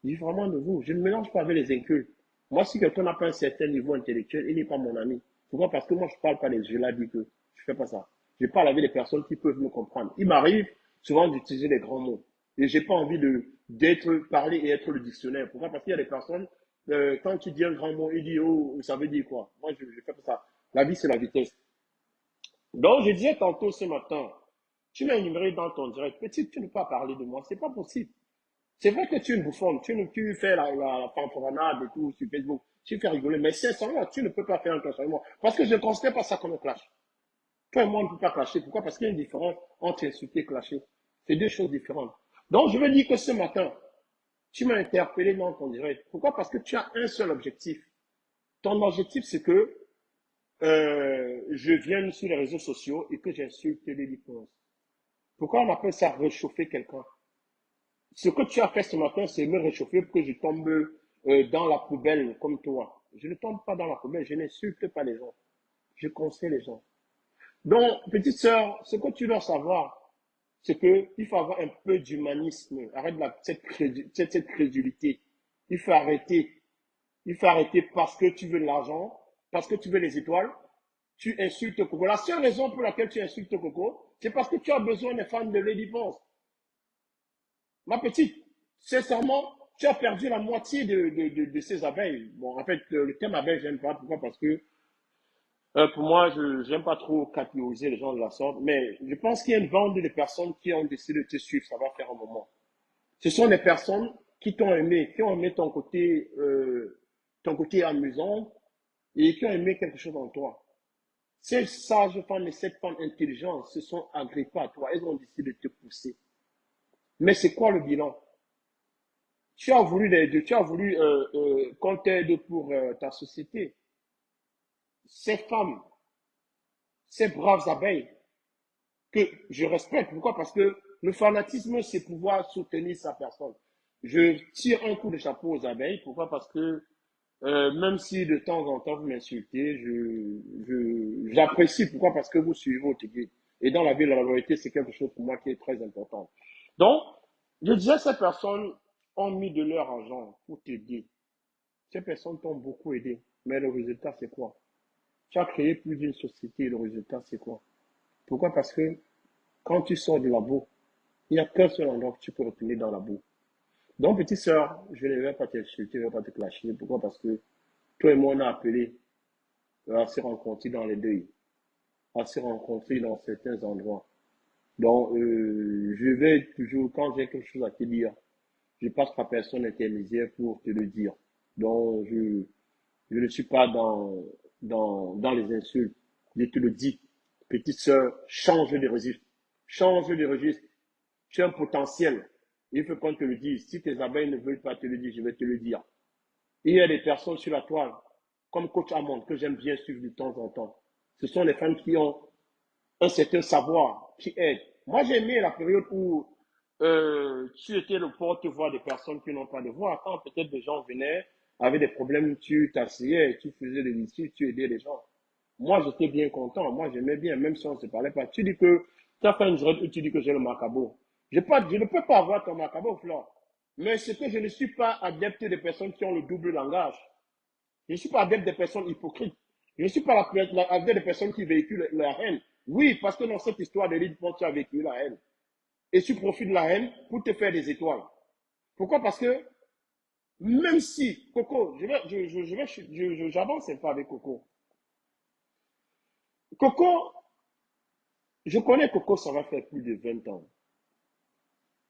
Différemment de vous. Je ne mélange pas avec les incultes. Moi, si quelqu'un n'a pas un certain niveau intellectuel, il n'est pas mon ami. Pourquoi? Parce que moi, je ne parle pas des je l'ai dit que je ne fais pas ça. Je parle avec des personnes qui peuvent me comprendre. Il m'arrive souvent d'utiliser les grands mots. Et j'ai pas envie d'être parler et être le dictionnaire. Pourquoi? Parce qu'il y a des personnes, quand tu dis un grand mot, ils disent, oh, ça veut dire quoi? Moi, je fais pas ça. La vie, c'est la vitesse. Donc, je disais tantôt ce matin, tu m'as énuméré dans ton direct. Petit, tu ne peux pas parler de moi. C'est pas possible. C'est vrai que tu es une bouffonne, tu fais la fanfaronade et tout sur Facebook, tu fais rigoler, mais sincèrement, tu ne peux pas faire un clash avec moi. Parce que je ne considère pas ça comme un clash. Toi et moi, on ne peut pas clasher. Pourquoi? Parce qu'il y a une différence entre insulter et clasher. C'est deux choses différentes. Donc, je veux dire que ce matin, Tu m'as interpellé dans ton direct. Pourquoi? Parce que tu as un seul objectif. Ton objectif, c'est que je vienne sur les réseaux sociaux et que j'insulte les liponces. Pourquoi on appelle ça réchauffer quelqu'un? Ce que tu as fait ce matin, c'est me réchauffer pour que je tombe dans la poubelle comme toi. Je ne tombe pas dans la poubelle, je n'insulte pas les gens. Je conseille les gens. Donc, petite sœur, ce que tu dois savoir, c'est qu'il faut avoir un peu d'humanisme. Arrête cette crédulité. Il faut arrêter. Il faut arrêter parce que tu veux de l'argent, parce que tu veux les étoiles, tu insultes Coco. La seule raison pour laquelle tu insultes Coco, c'est parce que tu as besoin des femmes de Lady Ponce. Ma petite, sincèrement, tu as perdu la moitié de ces abeilles. Bon, en fait, le thème abeille, j'aime pas. Pourquoi? Parce que pour moi, je n'aime pas trop catégoriser les gens de la sorte, mais je pense qu'il y a une bande de personnes qui ont décidé de te suivre. Ça va faire un moment. Ce sont des personnes qui t'ont aimé, qui ont aimé ton côté amusant et qui ont aimé quelque chose en toi. Ces sages femmes et cette femme intelligente se sont agrippées à toi. Elles ont décidé de te pousser. Mais c'est quoi le bilan? Tu as voulu qu'on t'aide pour ta société. Ces femmes, ces braves abeilles, que je respecte. Pourquoi? Parce que le fanatisme, c'est pouvoir soutenir sa personne. Je tire un coup de chapeau aux abeilles. Pourquoi? Parce que même si de temps en temps vous m'insultez, j'apprécie. Pourquoi? Parce que vous suivez votre guide. Et dans la vie, la loyauté, c'est quelque chose pour moi qui est très important. Donc, je disais, ces personnes ont mis de leur argent pour t'aider. Ces personnes t'ont beaucoup aidé. Mais le résultat, c'est quoi? Tu as créé plus d'une société et le résultat, c'est quoi? Pourquoi? Parce que quand tu sors de la boue, il n'y a qu'un seul endroit que tu peux retourner dans la boue. Donc, petite sœur, je ne vais pas t'insulter, je ne vais pas te clasher. Pourquoi? Parce que toi et moi, on a appelé à se rencontrer dans les deuils, à se rencontrer dans certains endroits. Donc, je vais toujours, quand j'ai quelque chose à te dire, je passe par personne intermédiaire pour te le dire. Donc, je ne suis pas dans les insultes. Je te le dis, petite sœur, change de registre. Change de registre. Tu as un potentiel. Il faut qu'on te le dise. Si tes abeilles ne veulent pas te le dire, je vais te le dire. Il y a des personnes sur la toile, comme Coach Amond, que j'aime bien suivre de temps en temps. Ce sont des femmes qui ont un certain savoir, qui aident. Moi, j'ai aimé la période où tu étais le porte-voix des personnes qui n'ont pas de voix. Quand peut-être des gens venaient avec des problèmes, tu t'asseyais, tu faisais des litiges, tu aidais les gens. Moi, j'étais bien content. Moi, j'aimais bien, même si on ne se parlait pas. Tu dis que tu as fait une direct où tu dis que j'ai le macabo. Je ne peux pas avoir ton macabo, Flore. Mais c'est que je ne suis pas adepte des personnes qui ont le double langage. Je ne suis pas adepte des personnes hypocrites. Je ne suis pas adepte des personnes qui véhiculent la haine. Oui, parce que dans cette histoire de l'île, tu as vécu la haine. Et tu profites de la haine pour te faire des étoiles. Pourquoi? Parce que même si, Coco, j'avance un peu avec Coco. Coco, je connais Coco, ça va faire plus de 20 ans.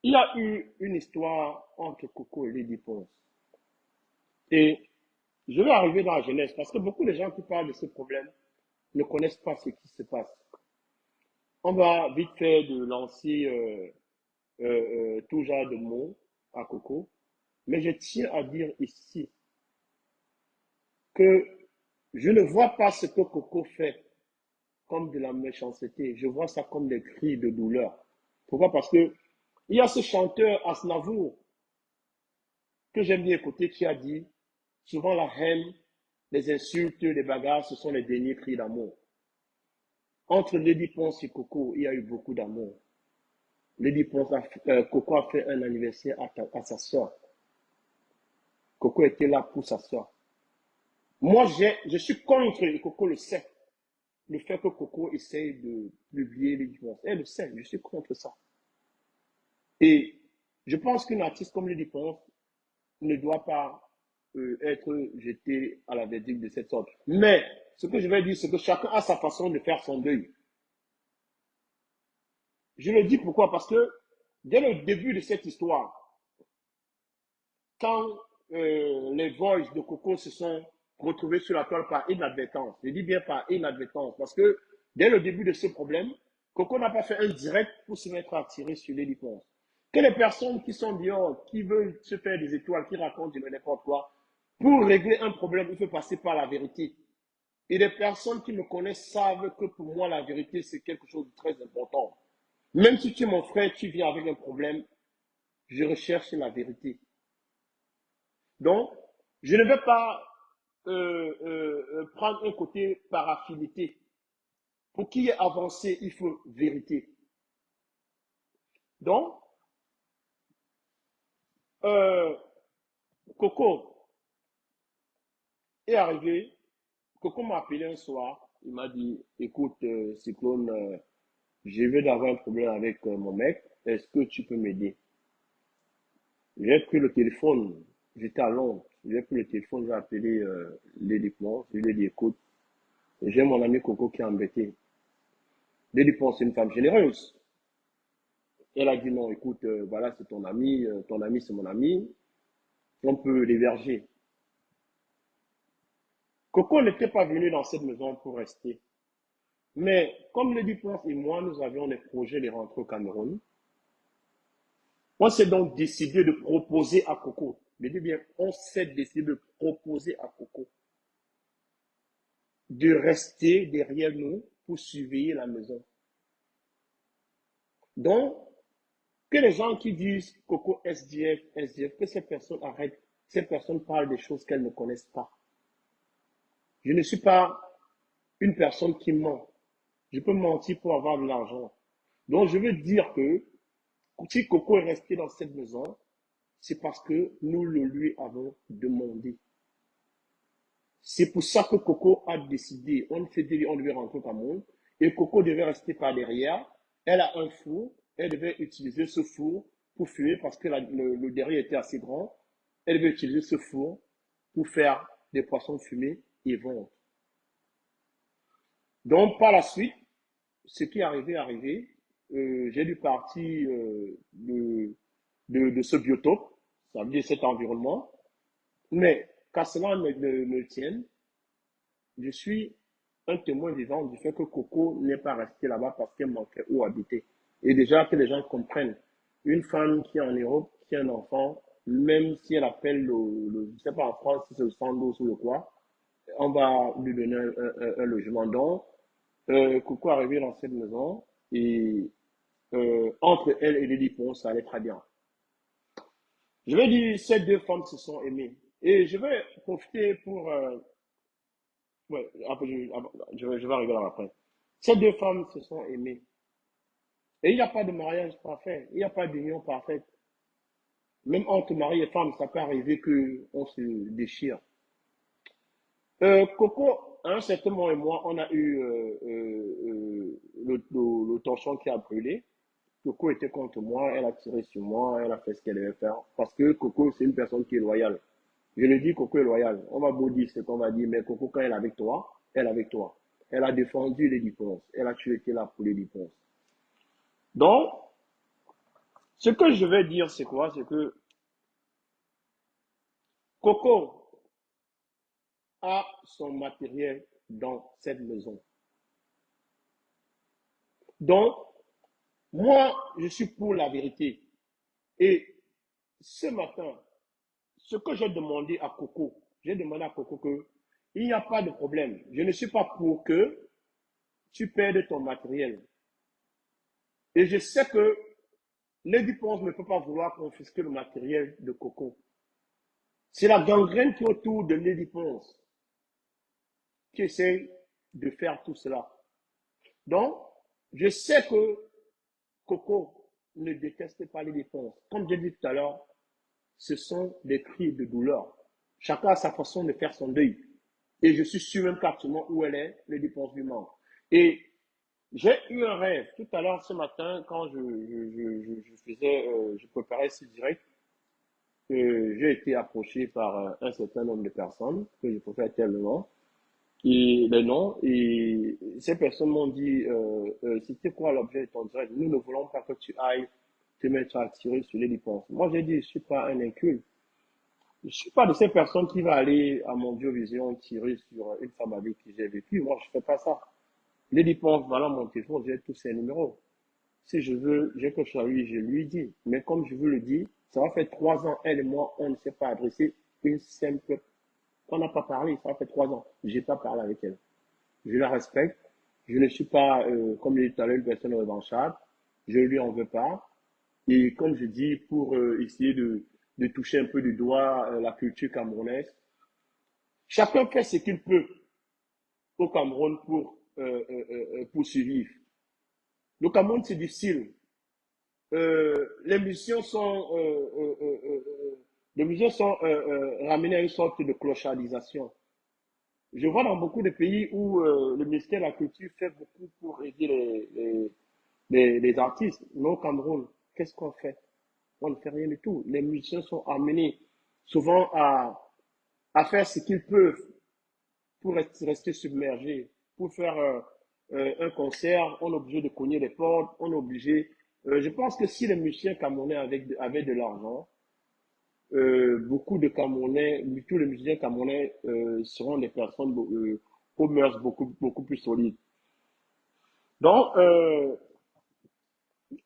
Il y a eu une histoire entre Coco et Lady Ponce. Et je vais arriver dans la jeunesse parce que beaucoup de gens qui parlent de ce problème ne connaissent pas ce qui se passe. On va vite fait de lancer tout genre de mots à Coco, mais je tiens à dire ici que je ne vois pas ce que Coco fait comme de la méchanceté. Je vois ça comme des cris de douleur. Pourquoi? Parce que il y a ce chanteur Asnavour que j'aime bien écouter qui a dit souvent la haine, les insultes, les bagarres, ce sont les derniers cris d'amour. Entre Lady Ponce et Coco, il y a eu beaucoup d'amour. Lady Ponce Coco a fait un anniversaire à sa soeur. Coco était là pour sa soeur. Moi, je suis contre, et Coco le sait, le fait que Coco essaye de publier les divorces. Elle le sait, je suis contre ça. Et je pense qu'une artiste comme Lady Ponce ne doit pas être jetée à la verdict de cette sorte. Mais ce que je vais dire, c'est que chacun a sa façon de faire son deuil. Je le dis pourquoi? Parce que dès le début de cette histoire, quand les voices de Coco se sont retrouvés sur la toile par inadvertance, je dis bien par inadvertance, parce que dès le début de ce problème, Coco n'a pas fait un direct pour se mettre à tirer sur Lady Ponce. Que les personnes qui sont dehors, qui veulent se faire des étoiles, qui racontent du n'importe quoi, pour régler un problème, il faut passer par la vérité. Et les personnes qui me connaissent savent que pour moi, la vérité, c'est quelque chose de très important. Même si tu es mon frère, tu viens avec un problème, je recherche la vérité. Donc, je ne vais pas prendre un côté par affinité. Pour qu'il y ait avancé, il faut vérité. Donc, euh, Coco est arrivé. Coco m'a appelé un soir. Il m'a dit, écoute, Cyclone, je vais d'avoir un problème avec mon mec. Est-ce que tu peux m'aider? J'ai pris le téléphone. J'étais à Londres. J'ai pris le téléphone, j'ai appelé Lady Ponce. Je lui ai dit, écoute, j'ai mon ami Coco qui est embêté. Lady Ponce, c'est une femme généreuse. Elle a dit non, écoute, voilà, c'est ton ami c'est mon ami, on peut l'héberger. Coco n'était pas venu dans cette maison pour rester. Mais comme Lady Ponce et moi, nous avions des projets de rentrer au Cameroun, on s'est donc décidé de proposer à Coco. Je dis bien, on s'est décidé de proposer à Coco de rester derrière nous pour surveiller la maison. Donc, que les gens qui disent Coco SDF, SDF, que ces personnes arrêtent, ces personnes parlent des choses qu'elles ne connaissent pas. Je ne suis pas une personne qui ment. Je peux mentir pour avoir de l'argent. Donc, je veux dire que si Coco est resté dans cette maison, c'est parce que nous le lui avons demandé. C'est pour ça que Coco a décidé. On s'est dit, on devait rentrer au Cameroun. Et Coco devait rester par derrière. Elle a un four. Elle devait utiliser ce four pour fumer parce que le derrière était assez grand. Elle devait utiliser ce four pour faire des poissons fumés et vendre. Donc, par la suite, ce qui est arrivé est arrivé. J'ai dû partir de ce biotope, ça veut dire cet environnement. Mais qu'à cela ne tienne, je suis un témoin vivant du fait que Coco n'est pas restée là-bas parce qu'elle manquait où habiter. Et déjà que les gens comprennent, une femme qui est en Europe, qui a un enfant, même si elle appelle je ne sais pas en France si c'est le 112 ou le quoi, on va lui donner un logement. Donc, Coco est arrivé dans cette maison et entre elle et Lady Ponce, ça allait très bien. Je vais dire, ces deux femmes se sont aimées. Et je vais profiter pour... ouais, après, je vais arriver là après. Ces deux femmes se sont aimées. Et il n'y a pas de mariage parfait. Il n'y a pas d'union parfaite. Même entre mari et femme, ça peut arriver qu'on se déchire. Coco, à un certain moment et moi, on a eu le torchon qui a brûlé. Coco était contre moi, elle a tiré sur moi, elle a fait ce qu'elle devait faire. Parce que Coco, c'est une personne qui est loyale. Je le dis, Coco est loyale. On va beau dire ce qu'on va dire, mais Coco, quand elle est avec toi, elle est avec toi. Elle a défendu les dépenses. Elle a tué là pour les dépenses. Donc, ce que je vais dire, c'est quoi? C'est que Coco a son matériel dans cette maison. Donc, moi, je suis pour la vérité. Et ce matin, ce que j'ai demandé à Coco, j'ai demandé à Coco que il n'y a pas de problème. Je ne suis pas pour que tu perdes ton matériel. Et je sais que Lady Ponce ne peut pas vouloir confisquer le matériel de Coco. C'est la gangrène qui est autour de Lady Ponce qui essaie de faire tout cela. Donc, je sais que Coco ne déteste pas Lady Ponce. Comme j'ai dit tout à l'heure, ce sont des cris de douleur. Chacun a sa façon de faire son deuil. Et je suis sûr même qu'actuellement où elle est, Lady Ponce lui manque. Et j'ai eu un rêve tout à l'heure ce matin quand je préparais ce direct. J'ai été approché par un certain nombre de personnes que je préfère tellement et les noms et ces personnes m'ont dit c'était quoi l'objet de ton direct? Nous ne voulons pas que tu ailles te mettre à tirer sur les dépenses. Moi j'ai dit je suis pas un inculte. Je suis pas de ces personnes qui va aller à mon Vision tirer sur une femme avec qui j'ai vécu. Moi je fais pas ça. Les dépenses, voilà mon téléphone, j'ai tous ces numéros. Si je veux, j'ai quelque chose à lui, je lui dis. Mais comme je vous le dis, ça va faire 3 ans, elle et moi, on ne s'est pas adressé une simple. On n'a pas parlé, ça va faire 3 ans. Je n'ai pas parlé avec elle. Je la respecte. Je ne suis pas, comme je l'ai dit tout à l'heure, une personne revancharde. Je ne lui en veux pas. Et comme je dis, pour essayer de toucher un peu du doigt la culture camerounaise, chacun fait ce qu'il peut au Cameroun pour survivre. Le Cameroun, c'est difficile. Les musiciens sont, les musiciens sont ramenés à une sorte de clochardisation. Je vois dans beaucoup de pays où le ministère de la Culture fait beaucoup pour aider les artistes. Mais au Cameroun, qu'est-ce qu'on fait? On ne fait rien du tout. Les musiciens sont amenés souvent à faire ce qu'ils peuvent pour rester submergés. Pour faire un concert, on est obligé de cogner les portes, on est obligé. Je pense que si les musiciens camerounais avaient de l'argent, beaucoup de Camerounais, tous les musiciens camerounais seront des personnes aux mœurs beaucoup plus solides. Donc,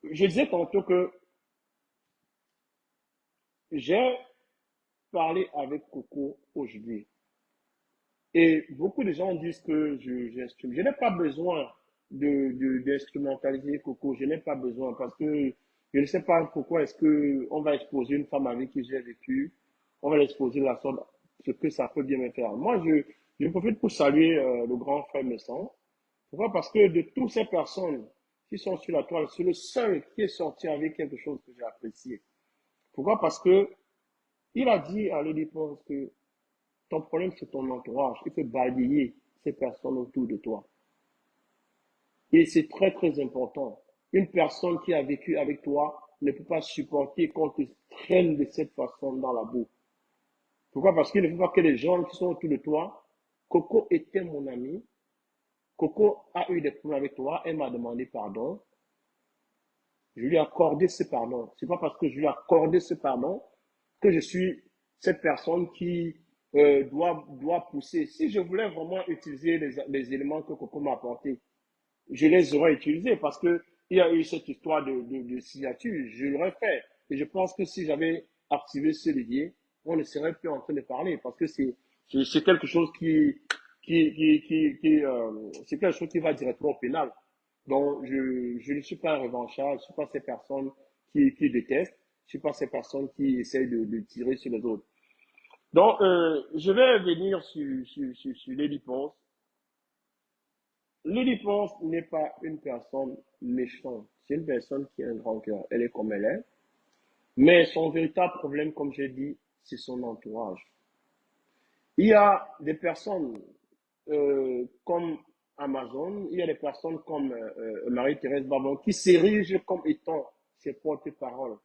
je disais tantôt que j'ai parlé avec Coco aujourd'hui. Et beaucoup de gens disent que j'instrumente. Je n'ai pas besoin d'instrumentaliser Coco. Je n'ai pas besoin parce que je ne sais pas pourquoi est-ce que on va exposer une femme avec qui j'ai vécu. On va l'exposer la sorte, ce que ça peut bien me faire. Moi, je profite pour saluer le grand frère Messan. Pourquoi? Parce que de toutes ces personnes qui sont sur la toile, c'est le seul qui est sorti avec quelque chose que j'ai apprécié. Pourquoi? Parce que il a dit à Lady Pons que ton problème, c'est ton entourage. Il faut balayer ces personnes autour de toi. Et c'est très, très important. Une personne qui a vécu avec toi ne peut pas supporter qu'on te traîne de cette façon dans la boue. Pourquoi? Parce qu'il ne faut pas que les gens qui sont autour de toi, Coco était mon ami, Coco a eu des problèmes avec toi, elle m'a demandé pardon, je lui ai accordé ce pardon. C'est pas parce que je lui ai accordé ce pardon que je suis cette personne qui doit pousser. Si je voulais vraiment utiliser les éléments que Coco m'a apportés, je les aurais utilisés parce que il y a eu cette histoire de signature. Je l'aurais fait. Et je pense que si j'avais activé ce levier, on ne serait plus en train de parler parce que c'est quelque chose c'est quelque chose qui va directement au pénal. Donc, je ne suis pas un revanchard, je ne suis pas ces personnes qui détestent, je ne suis pas ces personnes qui essayent de tirer sur les autres. Donc, je vais venir sur Lady Ponce. Lady Ponce n'est pas une personne méchante, c'est une personne qui a un grand cœur, elle est comme elle est. Mais son véritable problème, comme j'ai dit, c'est son entourage. Il y a des personnes comme Amazon, il y a des personnes comme Marie-Thérèse Babon qui s'érigent comme étant ses porte-paroles.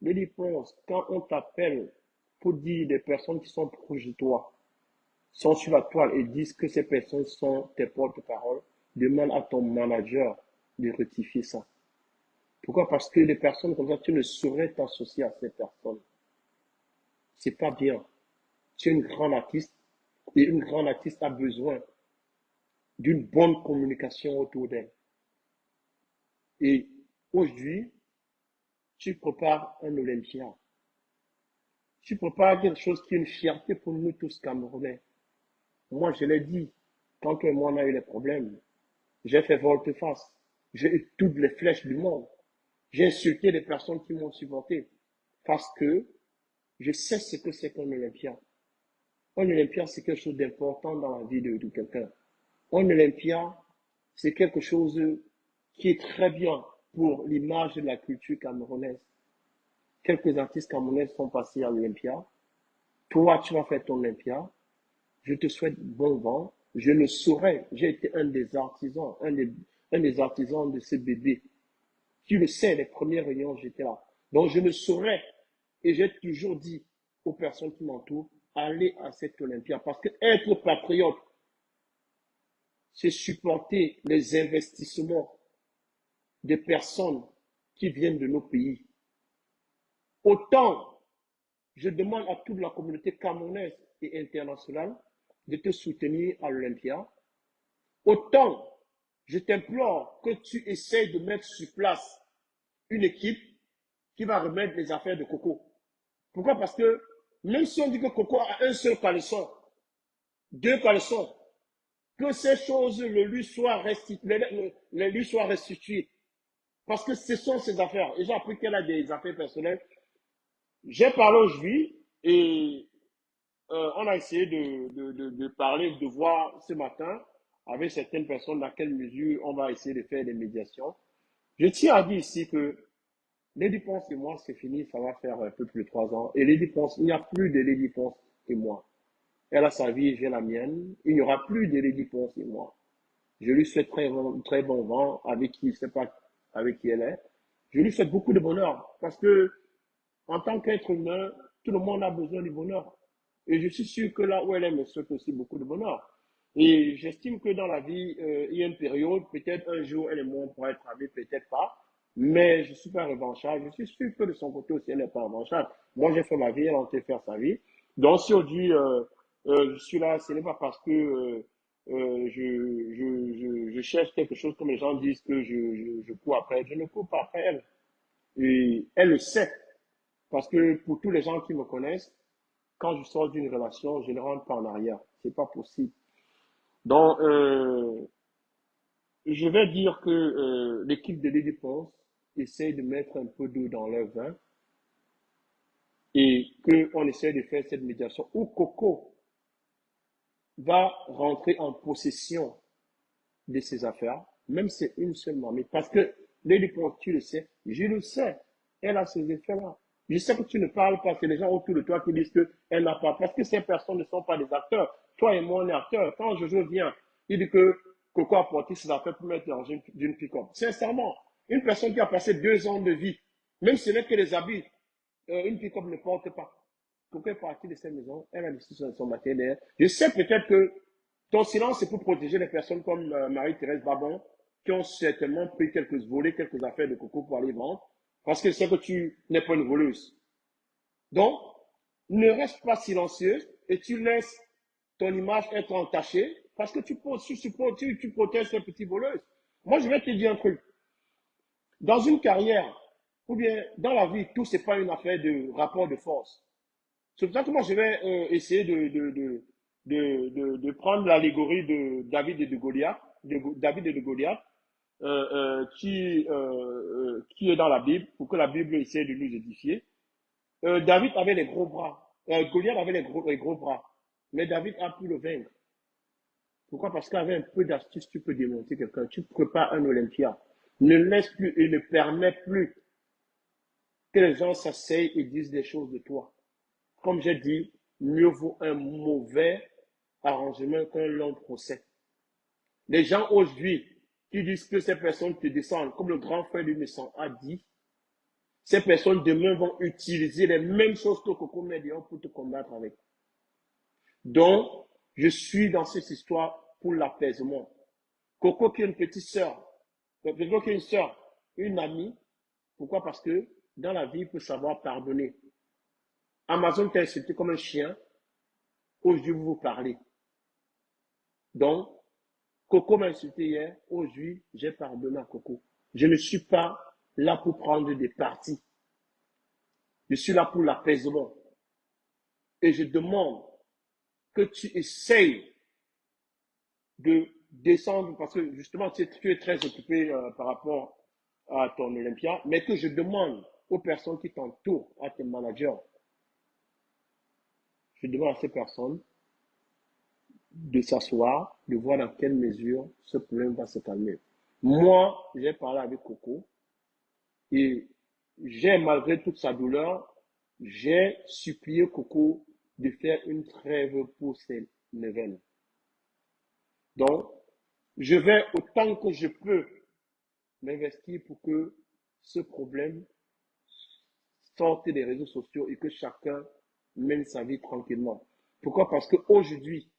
Lady Ponce, quand on t'appelle pour dire des personnes qui sont proches de toi, sont sur la toile et disent que ces personnes sont tes porte-paroles, demande à ton manager de rectifier ça. Pourquoi? Parce que les personnes comme ça, tu ne saurais t'associer à ces personnes. C'est pas bien. Tu es une grande artiste et une grande artiste a besoin d'une bonne communication autour d'elle. Et aujourd'hui, tu prépares un Olympia. Tu prépares quelque chose qui est une fierté pour nous tous Camerounais. Moi, je l'ai dit, quand toi et moi on a eu les problèmes, j'ai fait volte-face. J'ai eu toutes les flèches du monde. J'ai insulté les personnes qui m'ont supporté. Parce que je sais ce que c'est qu'un Olympia. Un Olympia, c'est quelque chose d'important dans la vie de quelqu'un. Un Olympia, c'est quelque chose qui est très bien pour l'image de la culture camerounaise. Quelques artistes camerounais sont passés à l'Olympia. Toi, tu vas faire ton Olympia. Je te souhaite bon vent. Je le saurais. J'ai été un des artisans, un des artisans de ce bébé. Tu le sais, les premières réunions, j'étais là. Donc, je le saurais. Et j'ai toujours dit aux personnes qui m'entourent, allez à cette Olympia. Parce que être patriote, c'est supporter les investissements des personnes qui viennent de nos pays. Autant, je demande à toute la communauté camerounaise et internationale de te soutenir à l'Olympia. Autant, je t'implore que tu essayes de mettre sur place une équipe qui va remettre les affaires de Coco. Pourquoi? Parce que même si on dit que Coco a un seul caleçon, deux caleçons, que ces choses le lui soient restituées. Parce que ce sont ses affaires. Et j'ai appris qu'elle a des affaires personnelles. J'ai parlé aujourd'hui et on a essayé de parler, de voir ce matin avec certaines personnes dans quelle mesure on va essayer de faire des médiations. Je tiens à dire ici que Lady Ponce et moi, c'est fini, ça va faire un peu plus de 3 ans. Et Lady Ponce, il n'y a plus de Lady Ponce et moi. Elle a sa vie, j'ai la mienne. Il n'y aura plus de Lady Ponce et moi. Je lui souhaite très bon vent avec qui, je ne sais pas avec qui elle est. Je lui souhaite beaucoup de bonheur parce que, en tant qu'être humain, tout le monde a besoin du bonheur. Et je suis sûr que là où elle est, me souhaite aussi beaucoup de bonheur. Et j'estime que dans la vie, il y a une période, peut-être un jour, elle et moi, on pourra être amis, peut-être pas. Mais je ne suis pas revanchard. Je suis sûr que de son côté aussi, elle n'est pas revanchard. Moi, j'ai fait ma vie, elle a envie de faire sa vie. Donc, si aujourd'hui, je suis là, ce n'est pas parce que je cherche quelque chose comme les gens disent que je cours après elle. Je ne cours pas après elle. Et elle le sait. Parce que pour tous les gens qui me connaissent, quand je sors d'une relation, je ne rentre pas en arrière. C'est pas possible. Donc, je vais dire que l'équipe de Lady Ponce essaye de mettre un peu d'eau dans leur vin et qu'on essaie de faire cette médiation où Coco va rentrer en possession de ses affaires, même si c'est une seule mamie. Parce que Lady Ponce, tu le sais, je le sais, elle a ces effets-là. Je sais que tu ne parles pas, c'est les gens autour de toi qui disent qu'elle n'a pas. Parce que ces personnes ne sont pas des acteurs. Toi et moi, on est acteurs. Quand Jojo vient, il dit que Coco a porté ses affaires pour mettre dans une pick-up. Sincèrement, une personne qui a passé 2 ans de vie, même si ce n'est que les habits, une pick-up ne porte pas. Coco est partie de cette maison, elle a laissé son matériel. Je sais peut-être que ton silence, c'est pour protéger les personnes comme Marie-Thérèse Babon, qui ont certainement pris volé quelques affaires de Coco pour aller vendre, parce que c'est que tu n'es pas une voleuse. Donc, ne reste pas silencieuse et tu laisses ton image être entachée, parce que tu protèges ces petites voleuses. Moi, je vais te dire un truc. Dans une carrière, ou bien dans la vie, tout, c'est pas une affaire de rapport de force. C'est pour ça que moi, je vais essayer de prendre l'allégorie de David et de Goliath, David et de Goliath, qui est dans la Bible, pour que la Bible essaie de nous édifier. David avait les gros bras. Goliath avait les gros bras. Mais David a pu le vaincre. Pourquoi? Parce qu'avec un peu d'astuce, tu peux démonter quelqu'un. Tu prépares un Olympia. Ne laisse plus et ne permets plus que les gens s'asseyent et disent des choses de toi. Comme j'ai dit, mieux vaut un mauvais arrangement qu'un long procès. Les gens aujourd'hui qui disent que ces personnes te descendent, comme le grand frère du Messan a dit, ces personnes demain vont utiliser les mêmes choses que Coco Médion pour te combattre avec. Donc, je suis dans cette histoire pour l'apaisement. Coco qui est une petite sœur, Coco qui est une sœur, une amie. Pourquoi? Parce que dans la vie, il faut savoir pardonner. Amazon t'a insulté comme un chien. Aujourd'hui, vous vous parlez. Donc, Coco m'a insulté hier. Aujourd'hui, j'ai pardonné à Coco. Je ne suis pas là pour prendre des parties. Je suis là pour l'apaisement. Et je demande que tu essayes de descendre, parce que justement, tu es très occupé par rapport à ton Olympia, mais que je demande aux personnes qui t'entourent, à tes managers, je demande à ces personnes de s'asseoir, de voir dans quelle mesure ce problème va se calmer. Moi, j'ai parlé avec Coco et j'ai, malgré toute sa douleur, j'ai supplié Coco de faire une trêve pour ses neveux. Donc, je vais autant que je peux m'investir pour que ce problème sorte des réseaux sociaux et que chacun mène sa vie tranquillement. Pourquoi? Parce qu'aujourd'hui,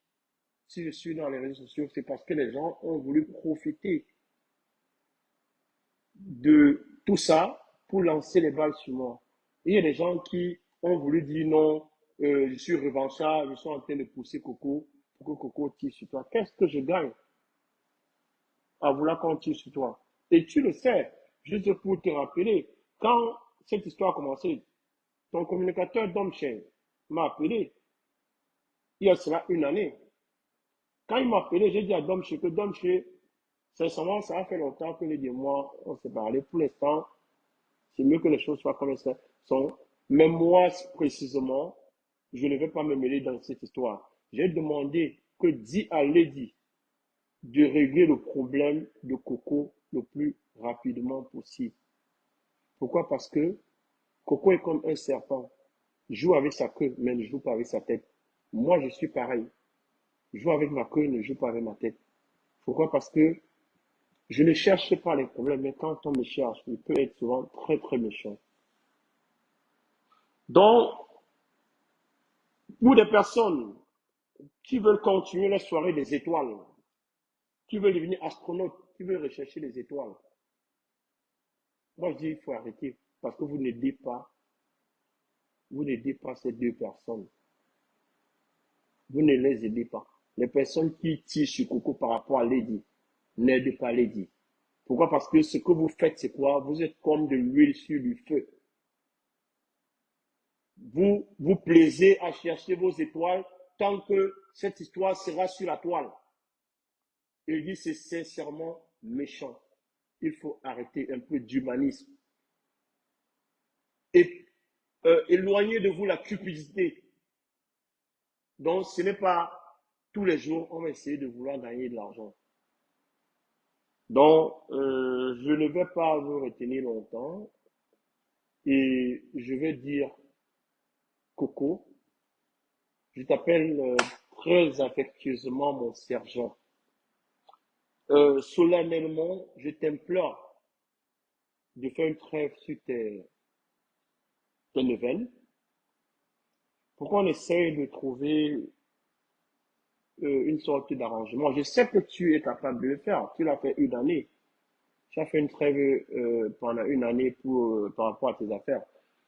si je suis dans les réseaux sociaux, c'est parce que les gens ont voulu profiter de tout ça pour lancer les balles sur moi. Et il y a des gens qui ont voulu dire non, je suis revanchard, je suis en train de pousser Coco pour que Coco tire sur toi. Qu'est-ce que je gagne? à vouloir qu'on tire sur toi. Et tu le sais, juste pour te rappeler, quand cette histoire a commencé, ton communicateur Domche m'a appelé il y a cela une année. Quand il m'a appelé, j'ai dit à Domche que Domche, sincèrement, ça a fait longtemps que les et moi, on s'est parlé. Pour l'instant, c'est mieux que les choses soient comme elles sont. Mais moi, précisément, je ne vais pas me mêler dans cette histoire. J'ai demandé que dit à Lady de régler le problème de Coco le plus rapidement possible. Pourquoi? Parce que Coco est comme un serpent. Il joue avec sa queue, mais ne joue pas avec sa tête. Moi, je suis pareil. Je joue avec ma queue, ne joue pas avec ma tête. Pourquoi? Parce que je ne cherche pas les problèmes, mais quand on me cherche, il peut être souvent très, très méchant. Donc, pour des personnes qui veulent continuer la soirée des étoiles, qui veulent devenir astronautes, qui veulent rechercher les étoiles, moi je dis il faut arrêter parce que vous n'aidez pas ces deux personnes. Vous ne les aidez pas. Les personnes qui tirent sur Coco par rapport à Lady, n'aidez pas Lady. Pourquoi? Parce que ce que vous faites, c'est quoi? Vous êtes comme de l'huile sur du feu. Vous vous plaisez à chercher vos étoiles tant que cette histoire sera sur la toile. Il dit c'est sincèrement méchant. Il faut arrêter un peu d'humanisme. Et éloigner de vous la cupidité. Donc, ce n'est pas tous les jours on va essayer de vouloir gagner de l'argent. Donc, je ne vais pas vous retenir longtemps et je vais dire, Coco, je t'appelle très affectueusement mon sergent. Solennellement, je t'implore de faire une trêve sur tes nouvelles. Pourquoi on essaye de trouver une sorte d'arrangement? Je sais que tu es capable de le faire. Tu l'as fait une année. Tu as fait une trêve pendant une année par rapport à tes affaires.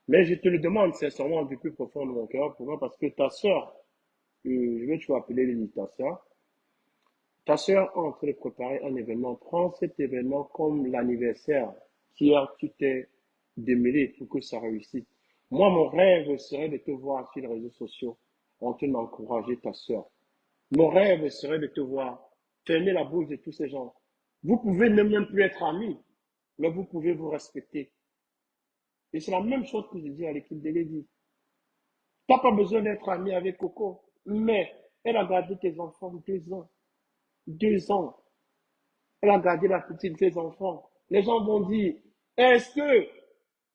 Mais je te le demande sincèrement du plus profond de mon cœur. Pourquoi? Parce que ta sœur, je vais toujours appeler Lily ta sœur est en train de préparer un événement. Prends cet événement comme l'anniversaire qu'hier tu t'es démêlé pour que ça réussisse. Moi, mon rêve serait de te voir sur les réseaux sociaux en train d'encourager ta sœur. Mon rêve serait de te voir fermer la bouche de tous ces gens. Vous pouvez ne même plus être amis, mais vous pouvez vous respecter. Et c'est la même chose que je dis à l'équipe de Lady. Tu n'as pas besoin d'être ami avec Coco, mais elle a gardé tes enfants 2 ans. 2 ans. Elle a gardé la petite de ses enfants. Les gens vont dire, est-ce que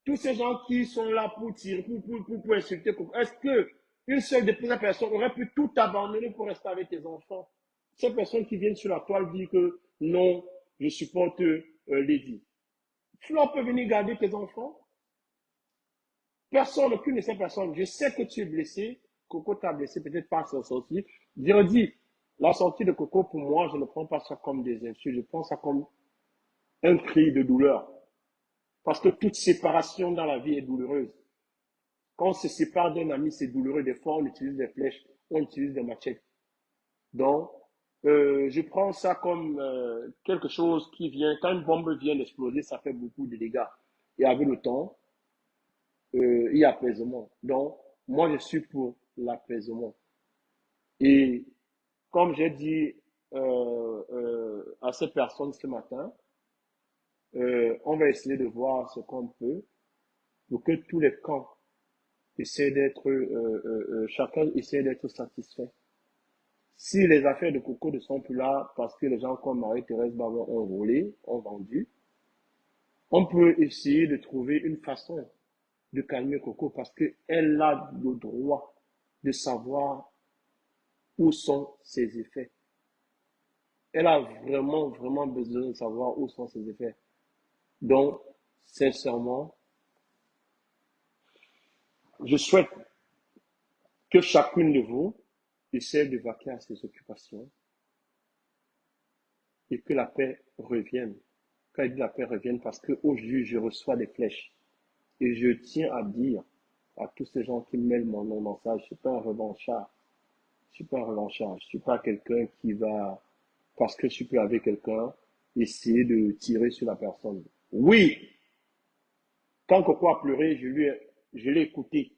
tous ces gens qui sont là pour tirer, pour insulter Coco, est-ce que une seule de ces personnes aurait pu tout abandonner pour rester avec tes enfants? Ces personnes qui viennent sur la toile disent que non, je supporte Lady. Flo peut venir garder tes enfants. Personne, aucune de ces personnes. Je sais que tu es blessé. Coco t'a blessé, peut-être pas sa sortie. Je dis, la sortie de Coco, pour moi, je ne prends pas ça comme des insultes. Je prends ça comme un cri de douleur. Parce que toute séparation dans la vie est douloureuse. Quand on se sépare d'un ami, c'est douloureux. Des fois, on utilise des flèches, on utilise des machettes. Donc, je prends ça comme quelque chose qui vient, quand une bombe vient d'exploser, ça fait beaucoup de dégâts. Et avec le temps, il y a apaisement. Donc, moi, je suis pour l'apaisement. Et comme j'ai dit à ces personnes ce matin, on va essayer de voir ce qu'on peut pour que tous les camps essaient d'être, chacun essaie d'être satisfait. Si les affaires de Coco ne sont plus là parce que les gens comme Marie-Thérèse Bavon ont volé, ont vendu, on peut essayer de trouver une façon de calmer Coco parce qu'elle a le droit de savoir où sont ses effets. Elle a vraiment, vraiment besoin de savoir où sont ses effets. Donc, sincèrement, je souhaite que chacune de vous essaie de vaquer à ses occupations et que la paix revienne. Quand il dit la paix revienne, parce qu'aujourd'hui, je reçois des flèches. Et je tiens à dire à tous ces gens qui mêlent mon nom dans ça, je ne suis pas un revanchard. Je ne suis pas un revanchard. Je ne suis pas quelqu'un qui va, parce que je suis plus avec quelqu'un, essayer de tirer sur la personne. Oui, quand Coco a pleuré, je l'ai écouté.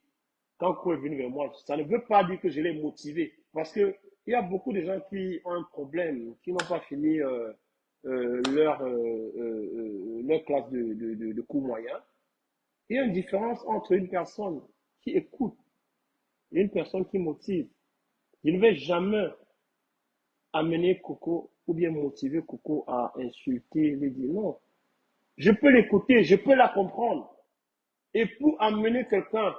Quand Coco est venu vers moi, ça ne veut pas dire que je l'ai motivé. Parce que il y a beaucoup de gens qui ont un problème, qui n'ont pas fini leur classe de cours moyen. Il y a une différence entre une personne qui écoute et une personne qui motive. Je ne vais jamais amener Coco ou bien motiver Coco à insulter, lui dire non. Je peux l'écouter, je peux la comprendre. Et pour amener quelqu'un,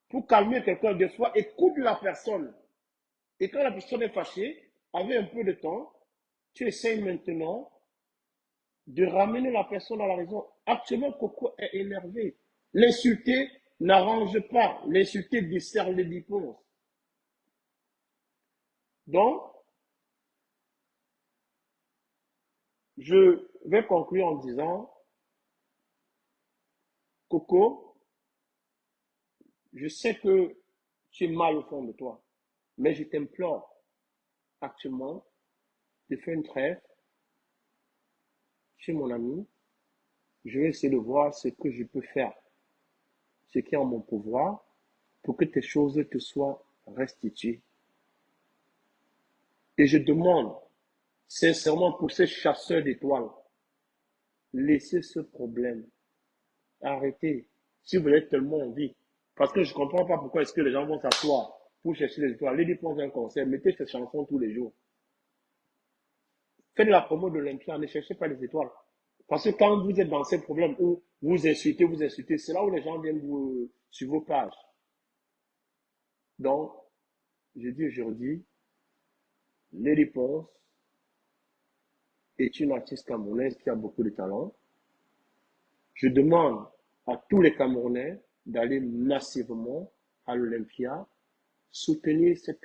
pour calmer quelqu'un, des fois, écoute la personne. Et quand la personne est fâchée, avec un peu de temps, tu essaies maintenant de ramener la personne à la raison. Actuellement, Coco est énervé. L'insulter n'arrange pas. L'insulter dessert les diplômes. Donc, je vais conclure en disant, Coco, je sais que tu es mal au fond de toi, mais je t'implore actuellement de faire une trêve. Tu es mon ami. Je vais essayer de voir ce que je peux faire, ce qui est en mon pouvoir, pour que tes choses te soient restituées. Et je demande sincèrement pour ces chasseurs d'étoiles, laissez ce problème. Arrêtez. Si vous avez tellement envie. Parce que je ne comprends pas pourquoi est-ce que les gens vont s'asseoir pour chercher les étoiles. Allez prendre un concert, mettez ces chansons tous les jours. Faites la promo de l'Olympia, ne cherchez pas les étoiles. Parce que quand vous êtes dans ces problèmes où vous insultez, c'est là où les gens viennent vous, sur vos pages. Donc, je dis aujourd'hui, Lady Ponce est une artiste camerounaise qui a beaucoup de talent. Je demande à tous les Camerounais d'aller massivement à l'Olympia soutenir cette